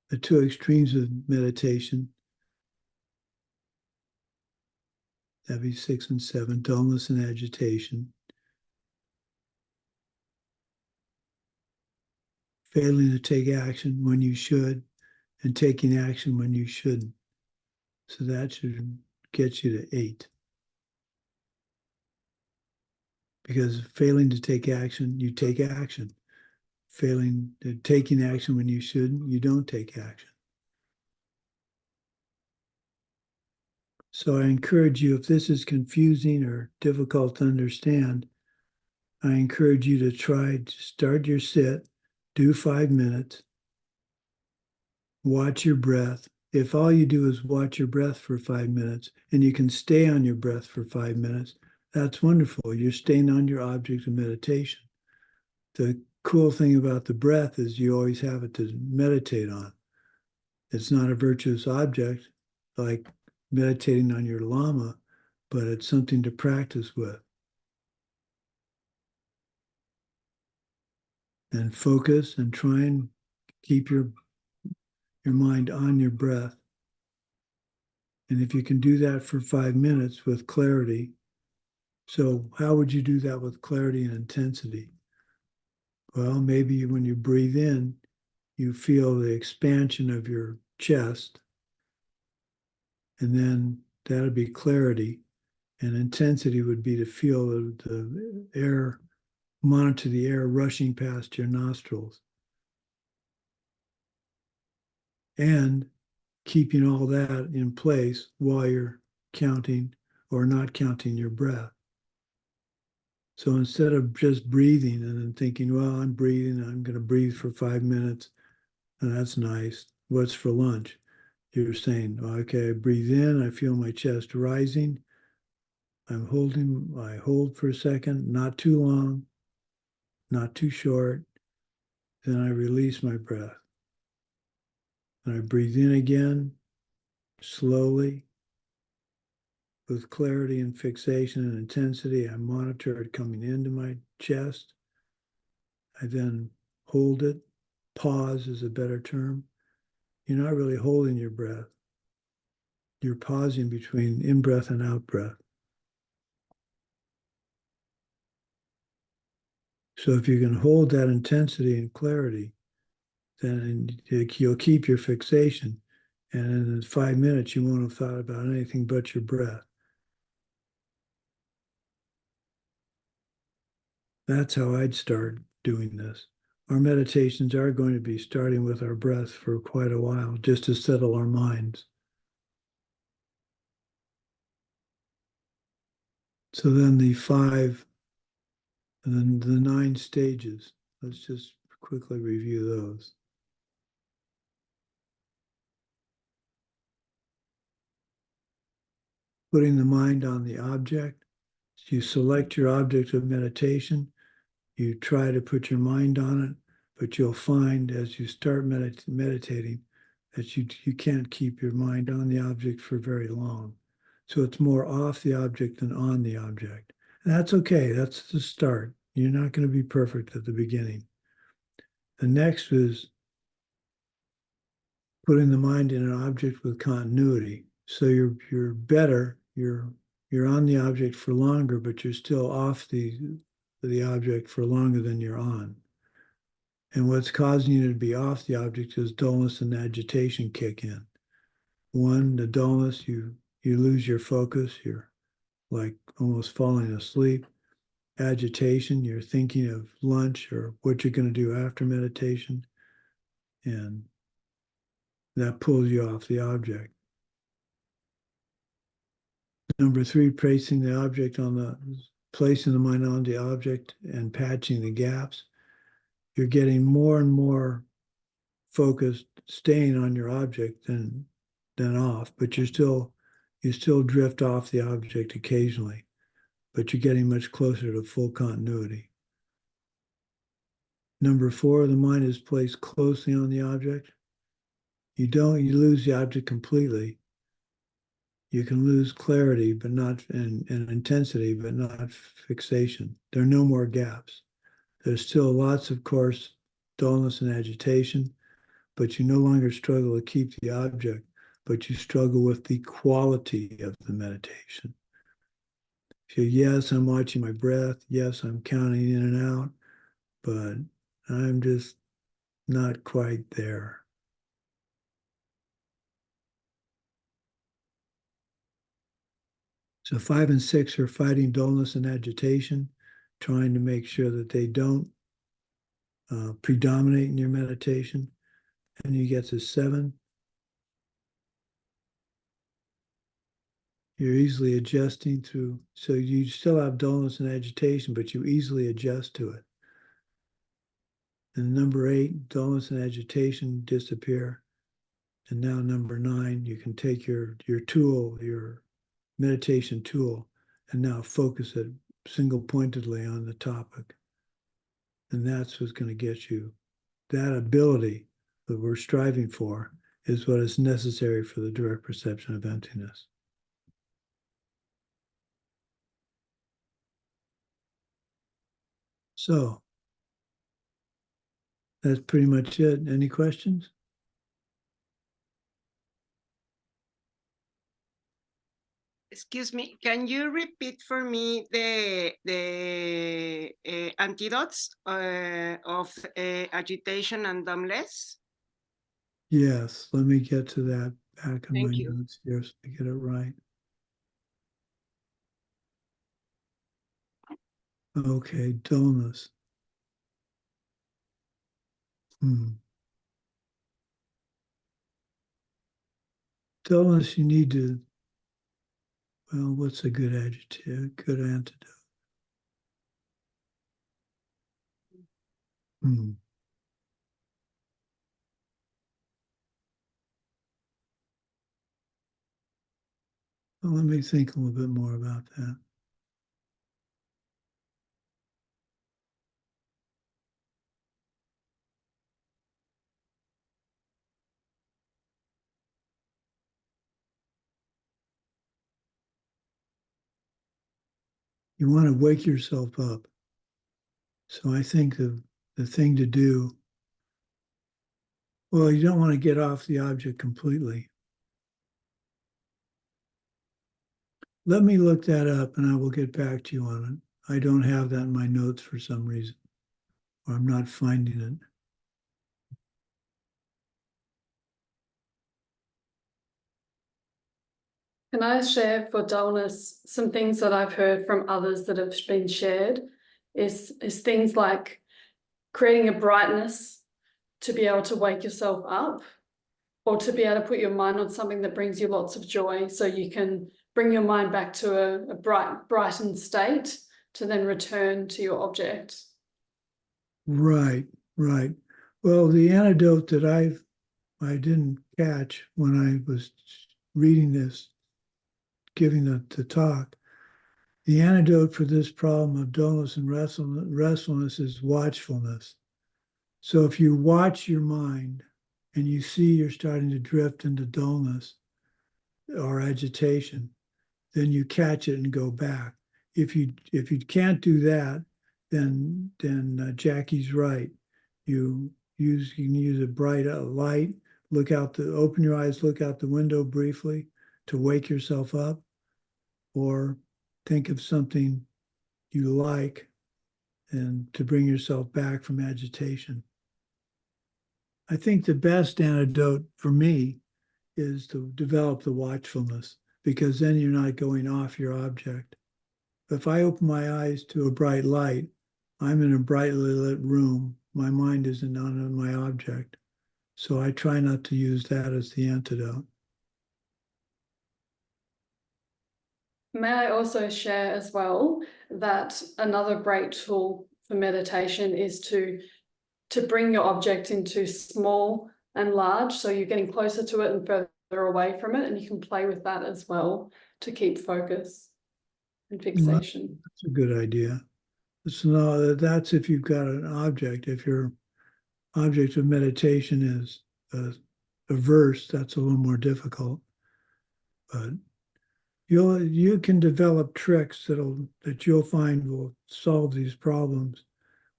The 2 extremes of meditation, that'd be 6 and 7, dullness and agitation. Failing to take action when you should, and taking action when you shouldn't. So that should get you to 8. Because failing to take action, you take action. Taking action when you shouldn't, you don't take action. So I encourage you, if this is confusing or difficult to understand, I encourage you to try to start your sit, do 5 minutes, watch your breath. If all you do is watch your breath for 5 minutes and you can stay on your breath for 5 minutes, that's wonderful. You're staying on your object of meditation. The cool thing about the breath is you always have it to meditate on. It's not a virtuous object like meditating on your Lama, but it's something to practice with. And focus and try and keep your mind on your breath. And if you can do that for 5 minutes with clarity, so how would you do that with clarity and intensity? Well, maybe when you breathe in, you feel the expansion of your chest, and then that'll be clarity. And intensity would be to feel the air, monitor the air rushing past your nostrils. And keeping all that in place while you're counting or not counting your breath. So instead of just breathing and then thinking, well, I'm breathing, I'm going to breathe for 5 minutes, and that's nice. What's for lunch? You're saying, okay, I breathe in, I feel my chest rising. I hold for a second, not too long, not too short. Then I release my breath. And I breathe in again, slowly, with clarity and fixation and intensity. I monitor it coming into my chest. I then hold it. Pause is a better term. You're not really holding your breath. You're pausing between in-breath and out-breath. So if you can hold that intensity and clarity, then you'll keep your fixation. And in 5 minutes, you won't have thought about anything but your breath. That's how I'd start doing this. Our meditations are going to be starting with our breath for quite a while, just to settle our minds. So then the 9 stages, let's just quickly review those. Putting the mind on the object. You select your object of meditation. You try to put your mind on it, but you'll find as you start meditating that you can't keep your mind on the object for very long. So it's more off the object than on the object. And that's okay. That's the start. You're not going to be perfect at the beginning. The next is putting the mind in an object with continuity. So you're better. You're on the object for longer, but you're still off the object for longer than you're on. And what's causing you to be off the object is dullness and agitation kick in. One, the dullness, you lose your focus, you're like almost falling asleep. Agitation, you're thinking of lunch or what you're going to do after meditation, and that pulls you off the object. Number 3, placing the mind on the object and patching the gaps. You're getting more and more focused, staying on your object than off, but you still drift off the object occasionally, but you're getting much closer to full continuity. Number 4, the mind is placed closely on the object. You lose the object completely. You can lose clarity, but not and intensity, but not fixation. There are no more gaps. There's still lots of coarse dullness and agitation, but you no longer struggle to keep the object, but you struggle with the quality of the meditation. So yes, I'm watching my breath. Yes, I'm counting in and out, but I'm just not quite there. So 5 and 6 are fighting dullness and agitation, trying to make sure that they don't predominate in your meditation. And you get to 7. You're easily adjusting through, so you still have dullness and agitation, but you easily adjust to it. And number 8, dullness and agitation disappear. And now number 9, you can take your tool, your meditation tool, and now focus it single pointedly on the topic. And that's what's going to get you. That ability that we're striving for is what is necessary for the direct perception of emptiness. So that's pretty much it. Any questions? Excuse me, can you repeat for me the antidotes of agitation and dumbness? Yes, let me get to that back in my Thank you. notes here so I get it right. Okay, dullness. Dullness, you need to, well, what's a good adjective, good antidote? Well, let me think a little bit more about that. You want to wake yourself up. So I think the thing to do, well, you don't want to get off the object completely. Let me look that up and I will get back to you on it. I don't have that in my notes for some reason, or I'm not finding it. Can I share for dullness some things that I've heard from others that have been shared? is things like creating a brightness to be able to wake yourself up, or to be able to put your mind on something that brings you lots of joy, so you can bring your mind back to a brightened state to then return to your object. Right, right. Well, the antidote that I didn't catch when I was reading this, giving the talk, the antidote for this problem of dullness and restfulness is watchfulness. So if you watch your mind and you see you're starting to drift into dullness or agitation, then you catch it and go back. If you can't do that, then Jackie's right. You can use a bright light. Open your eyes, look out the window briefly to wake yourself up, or think of something you like and to bring yourself back from agitation. I think the best antidote for me is to develop the watchfulness, because then you're not going off your object. If I open my eyes to a bright light, I'm in a brightly lit room. My mind isn't on my object. So I try not to use that as the antidote. May I also share as well that another great tool for meditation is to bring your object into small and large, so you're getting closer to it and further away from it, and you can play with that as well to keep focus and fixation. That's a good idea. That's if you've got an object. If your object of meditation is a verse, that's a little more difficult. But you can develop tricks that you'll find will solve these problems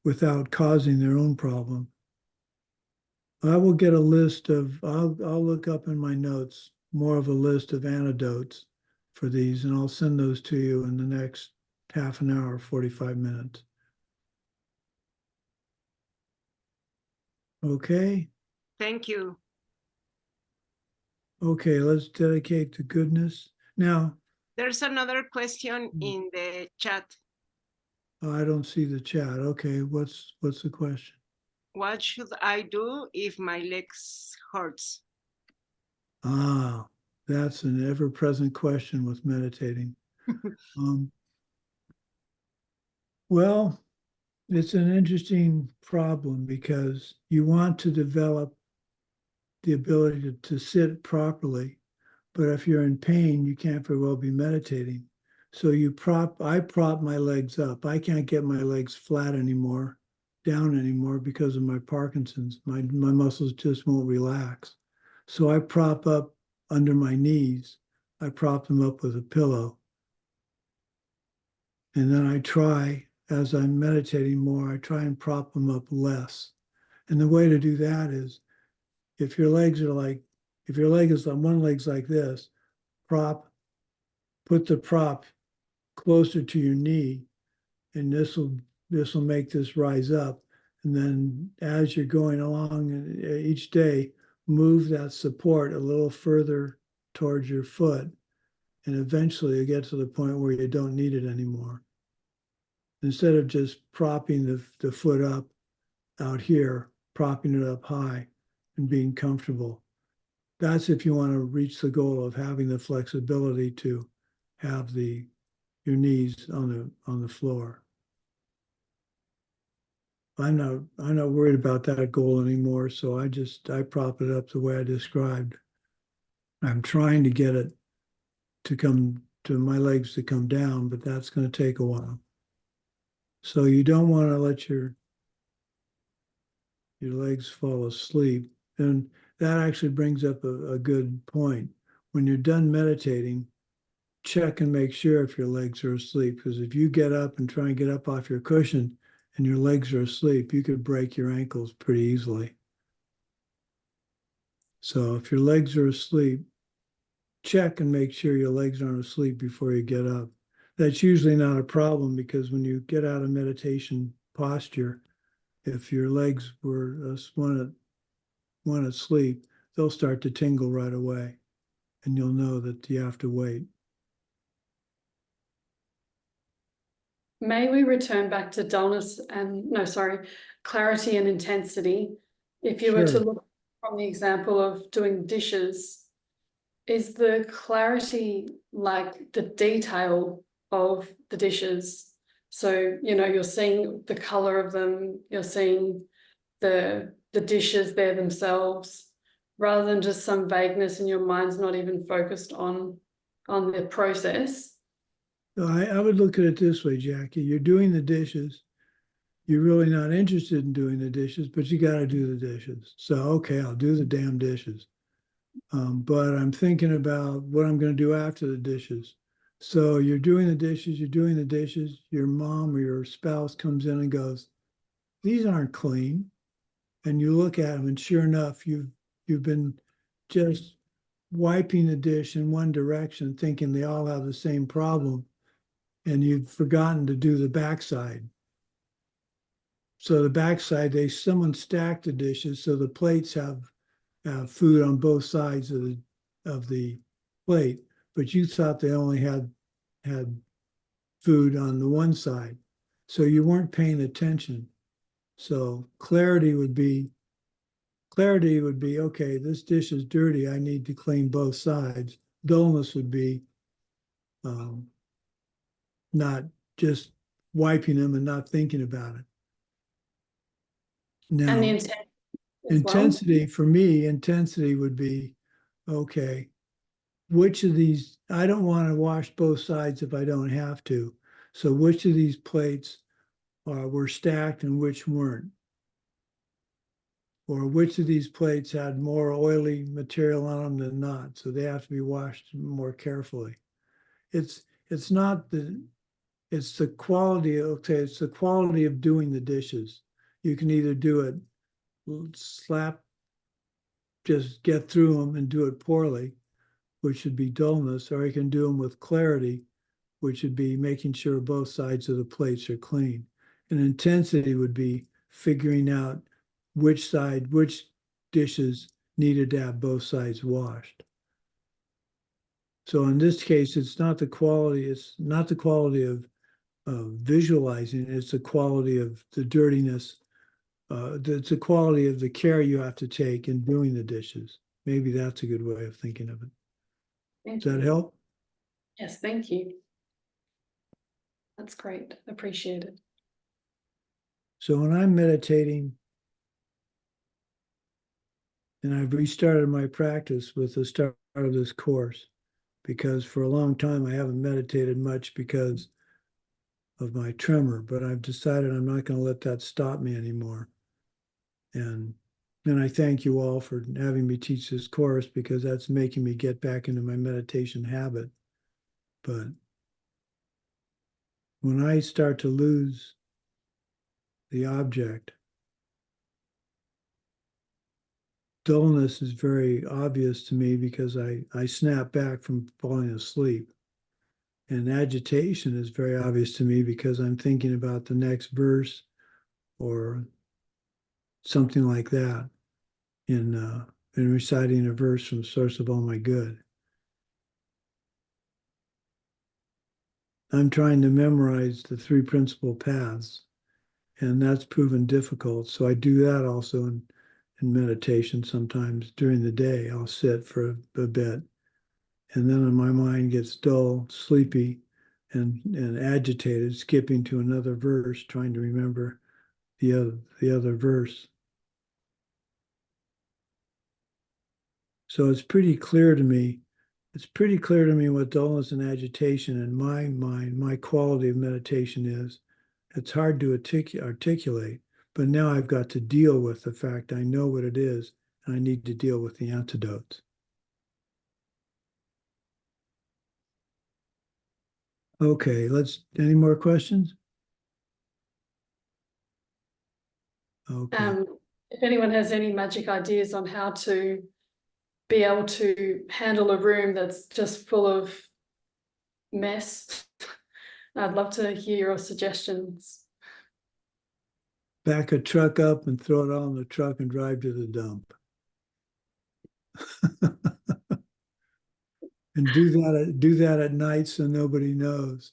without causing their own problem. I will get a list of, I'll look up in my notes more of a list of antidotes for these, and I'll send those to you in the next half an hour, 45 minutes. Okay? Thank you. Okay, let's dedicate to goodness. Now, There's another question in the chat. I don't see the chat. Okay, what's the question? What should I do if my legs hurts? Ah, that's an ever-present question with meditating. Well, it's an interesting problem because you want to develop the ability to sit properly, but if you're in pain, you can't very well be meditating. So I prop my legs up. I can't get my legs flat anymore, down anymore because of my Parkinson's. My muscles just won't relax. So I prop up under my knees. I prop them up with a pillow. And then I try, as I'm meditating more, I try and prop them up less. And the way to do that is, if your legs are like, if your leg is on one leg's like this, put the prop closer to your knee, and this will make this rise up. And then as you're going along each day, move that support a little further towards your foot. And eventually you get to the point where you don't need it anymore. Instead of just propping the foot up out here, propping it up high and being comfortable. That's if you want to reach the goal of having the flexibility to have your knees on the floor. I'm not worried about that goal anymore, so I prop it up the way I described. I'm trying to get it to my legs to come down, but that's going to take a while. So you don't want to let your legs fall asleep. And that actually brings up a good point. When you're done meditating, check and make sure if your legs are asleep, because if you get up and try and get up off your cushion and your legs are asleep, you could break your ankles pretty easily. So if your legs are asleep, check and make sure your legs aren't asleep before you get up. That's usually not a problem, because when you get out of meditation posture, if your legs were one asleep, they'll start to tingle right away, and you'll know that you have to wait. may we return back to dullness and, no, sorry, clarity and intensity. If you were to Sure. look from the example of doing dishes, is the clarity like the detail of the dishes? So, you know, you're seeing the color of them, you're seeing the dishes there themselves, rather than just some vagueness and your mind's not even focused on the process. So I would look at it this way, Jackie. You're doing the dishes. You're really not interested in doing the dishes, but you got to do the dishes. So, okay, I'll do the damn dishes. But I'm thinking about what I'm going to do after the dishes. So you're doing the dishes, you're doing the dishes. Your mom or your spouse comes in and goes, "These aren't clean." And you look at them, and sure enough, you've been just wiping the dish in one direction, thinking they all have the same problem, and you've forgotten to do the backside. So the backside, someone stacked the dishes so the plates have food on both sides of the plate, but you thought they only had food on the one side, so you weren't paying attention. So clarity would be okay, this dish is dirty, I need to clean both sides. Dullness would be not just wiping them and not thinking about it. Now, And the intent as well. intensity, for me, intensity would be, okay, which of these, I don't want to wash both sides if I don't have to. So which of these plates were stacked and which weren't? Or which of these plates had more oily material on them than not? So they have to be washed more carefully. It's not the, it's the quality, okay, it's the quality of doing the dishes. You can either do it just get through them and do it poorly, which should be dullness, or you can do them with clarity, which would be making sure both sides of the plates are clean. And intensity would be figuring out which dishes needed to have both sides washed. So in this case, it's not the quality of visualizing, it's the quality of the dirtiness. It's the quality of the care you have to take in doing the dishes. Maybe that's a good way of thinking of it. Does that help? Yes, thank you. That's great. Appreciate it. So when I'm meditating, and I've restarted my practice with the start of this course, because for a long time I haven't meditated much because of my tremor, but I've decided I'm not going to let that stop me anymore. And I thank you all for having me teach this course, because that's making me get back into my meditation habit. But when I start to lose the object, dullness is very obvious to me, because I snap back from falling asleep. And agitation is very obvious to me because I'm thinking about the next verse or something like that in reciting a verse from Source of All My Good. I'm trying to memorize the three principal paths, and that's proven difficult. So I do that also in meditation sometimes during the day. I'll sit for a bit, and then my mind gets dull, sleepy, and agitated, skipping to another verse, trying to remember the other verse. So it's pretty clear to me. It's pretty clear to me what dullness and agitation in my mind, my quality of meditation is. It's hard to articulate, but now I've got to deal with the fact I know what it is, and I need to deal with the antidotes. Okay, any more questions? Okay. If anyone has any magic ideas on how to be able to handle a room that's just full of mess, I'd love to hear your suggestions. Back a truck up and throw it all in the truck and drive to the dump. And do that at night so nobody knows.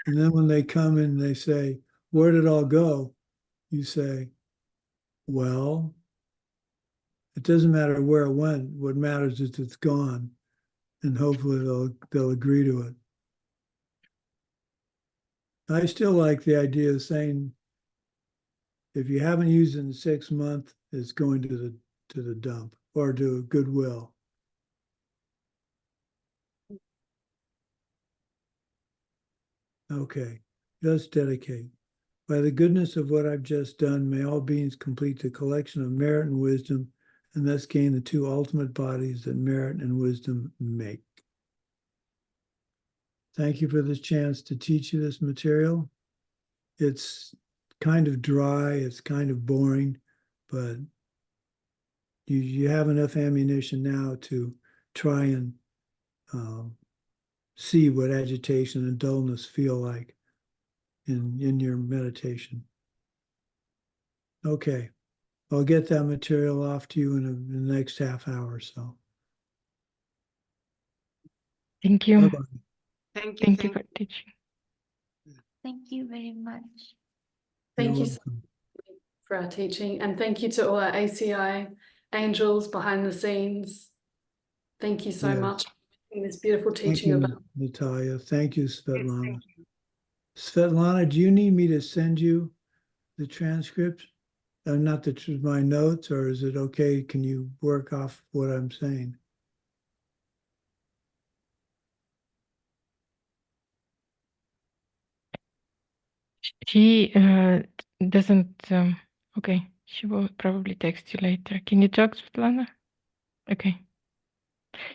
And then when they come and they say, where did it all go? You say, well, it doesn't matter where it went. What matters is it's gone. And hopefully they'll agree to it. I still like the idea of saying, if you haven't used it in 6 months, it's going to the dump or to Goodwill. Okay, just dedicate. By the goodness of what I've just done, may all beings complete the collection of merit and wisdom, and thus gain the two ultimate bodies that merit and wisdom make. Thank you for this chance to teach you this material. It's kind of dry, it's kind of boring, but you have enough ammunition now to try and see what agitation and dullness feel like in your meditation. Okay, I'll get that material off to you in the next half hour or so. Thank you. Bye-bye. Thank you. Thank you for teaching. Thank you very much. Thank You're you so welcome. much for our teaching, and thank you to all our ACI angels behind the scenes. Thank you so Yes. much for making this beautiful Thank teaching you, about. Natalia. Thank you, Svetlana. Thank you. Svetlana, do you need me to send you the transcript? Not my notes, or is it okay? Can you work off what I'm saying? She doesn't. Okay, she will probably text you later. Can you talk, Svetlana? Okay.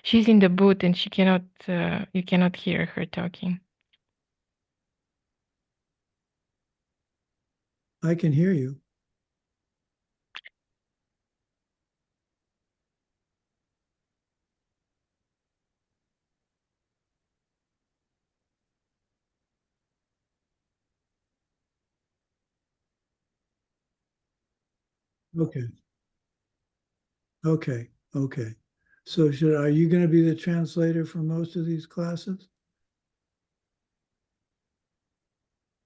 She's in the booth and she cannot. You cannot hear her talking. I can hear you. Okay. Okay. Okay. So are you going to be the translator for most of these classes?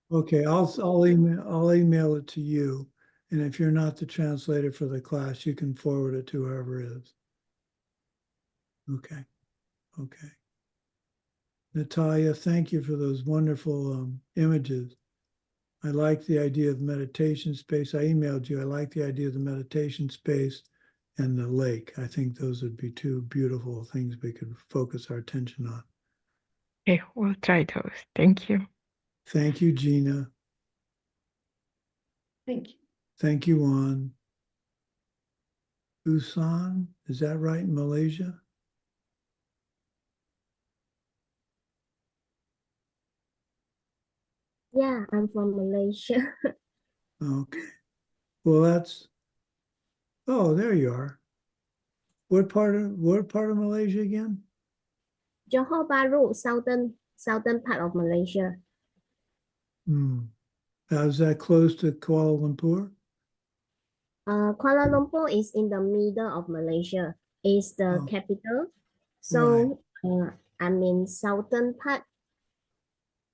Okay, I'll email it to you. And if you're not the translator for the class, you can forward it to whoever is. Okay. Okay. Natalia, thank you for those wonderful images. I like the idea of meditation space. I emailed you. I like the idea of the meditation space and the lake. I think those would be two beautiful things we could focus our attention on. Okay, we'll try those. Thank you. Thank you, Gina. Thank you. Thank you, Juan. Busan, is that right, in Malaysia? Yeah, I'm from Malaysia. Okay. Well, oh, there you are. What part of Malaysia again? Johor Bahru, southern part of Malaysia. Is that close to Kuala Lumpur? Kuala Lumpur is in the middle of Malaysia. It's the Oh. capital. So I'm in southern part.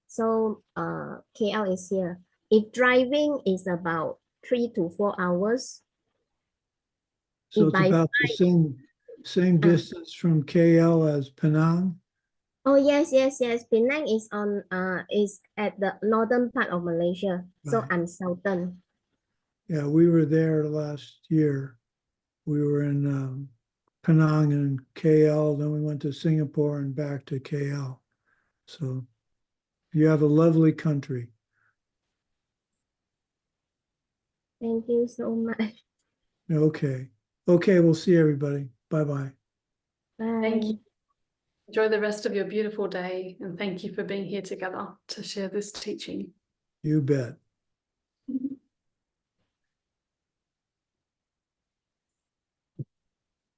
So KL is here. If driving is about 3 to 4 hours. So If it's I about the same distance from KL as Penang? Oh yes. Penang is at the northern part of Malaysia. So Right. I'm southern. Yeah, we were there last year. We were in Penang and KL, then we went to Singapore and back to KL. So you have a lovely country. Thank you so much. Okay. Okay, we'll see everybody. Bye-bye. Bye. Thank you. Enjoy the rest of your beautiful day, and thank you for being here together to share this teaching. You bet.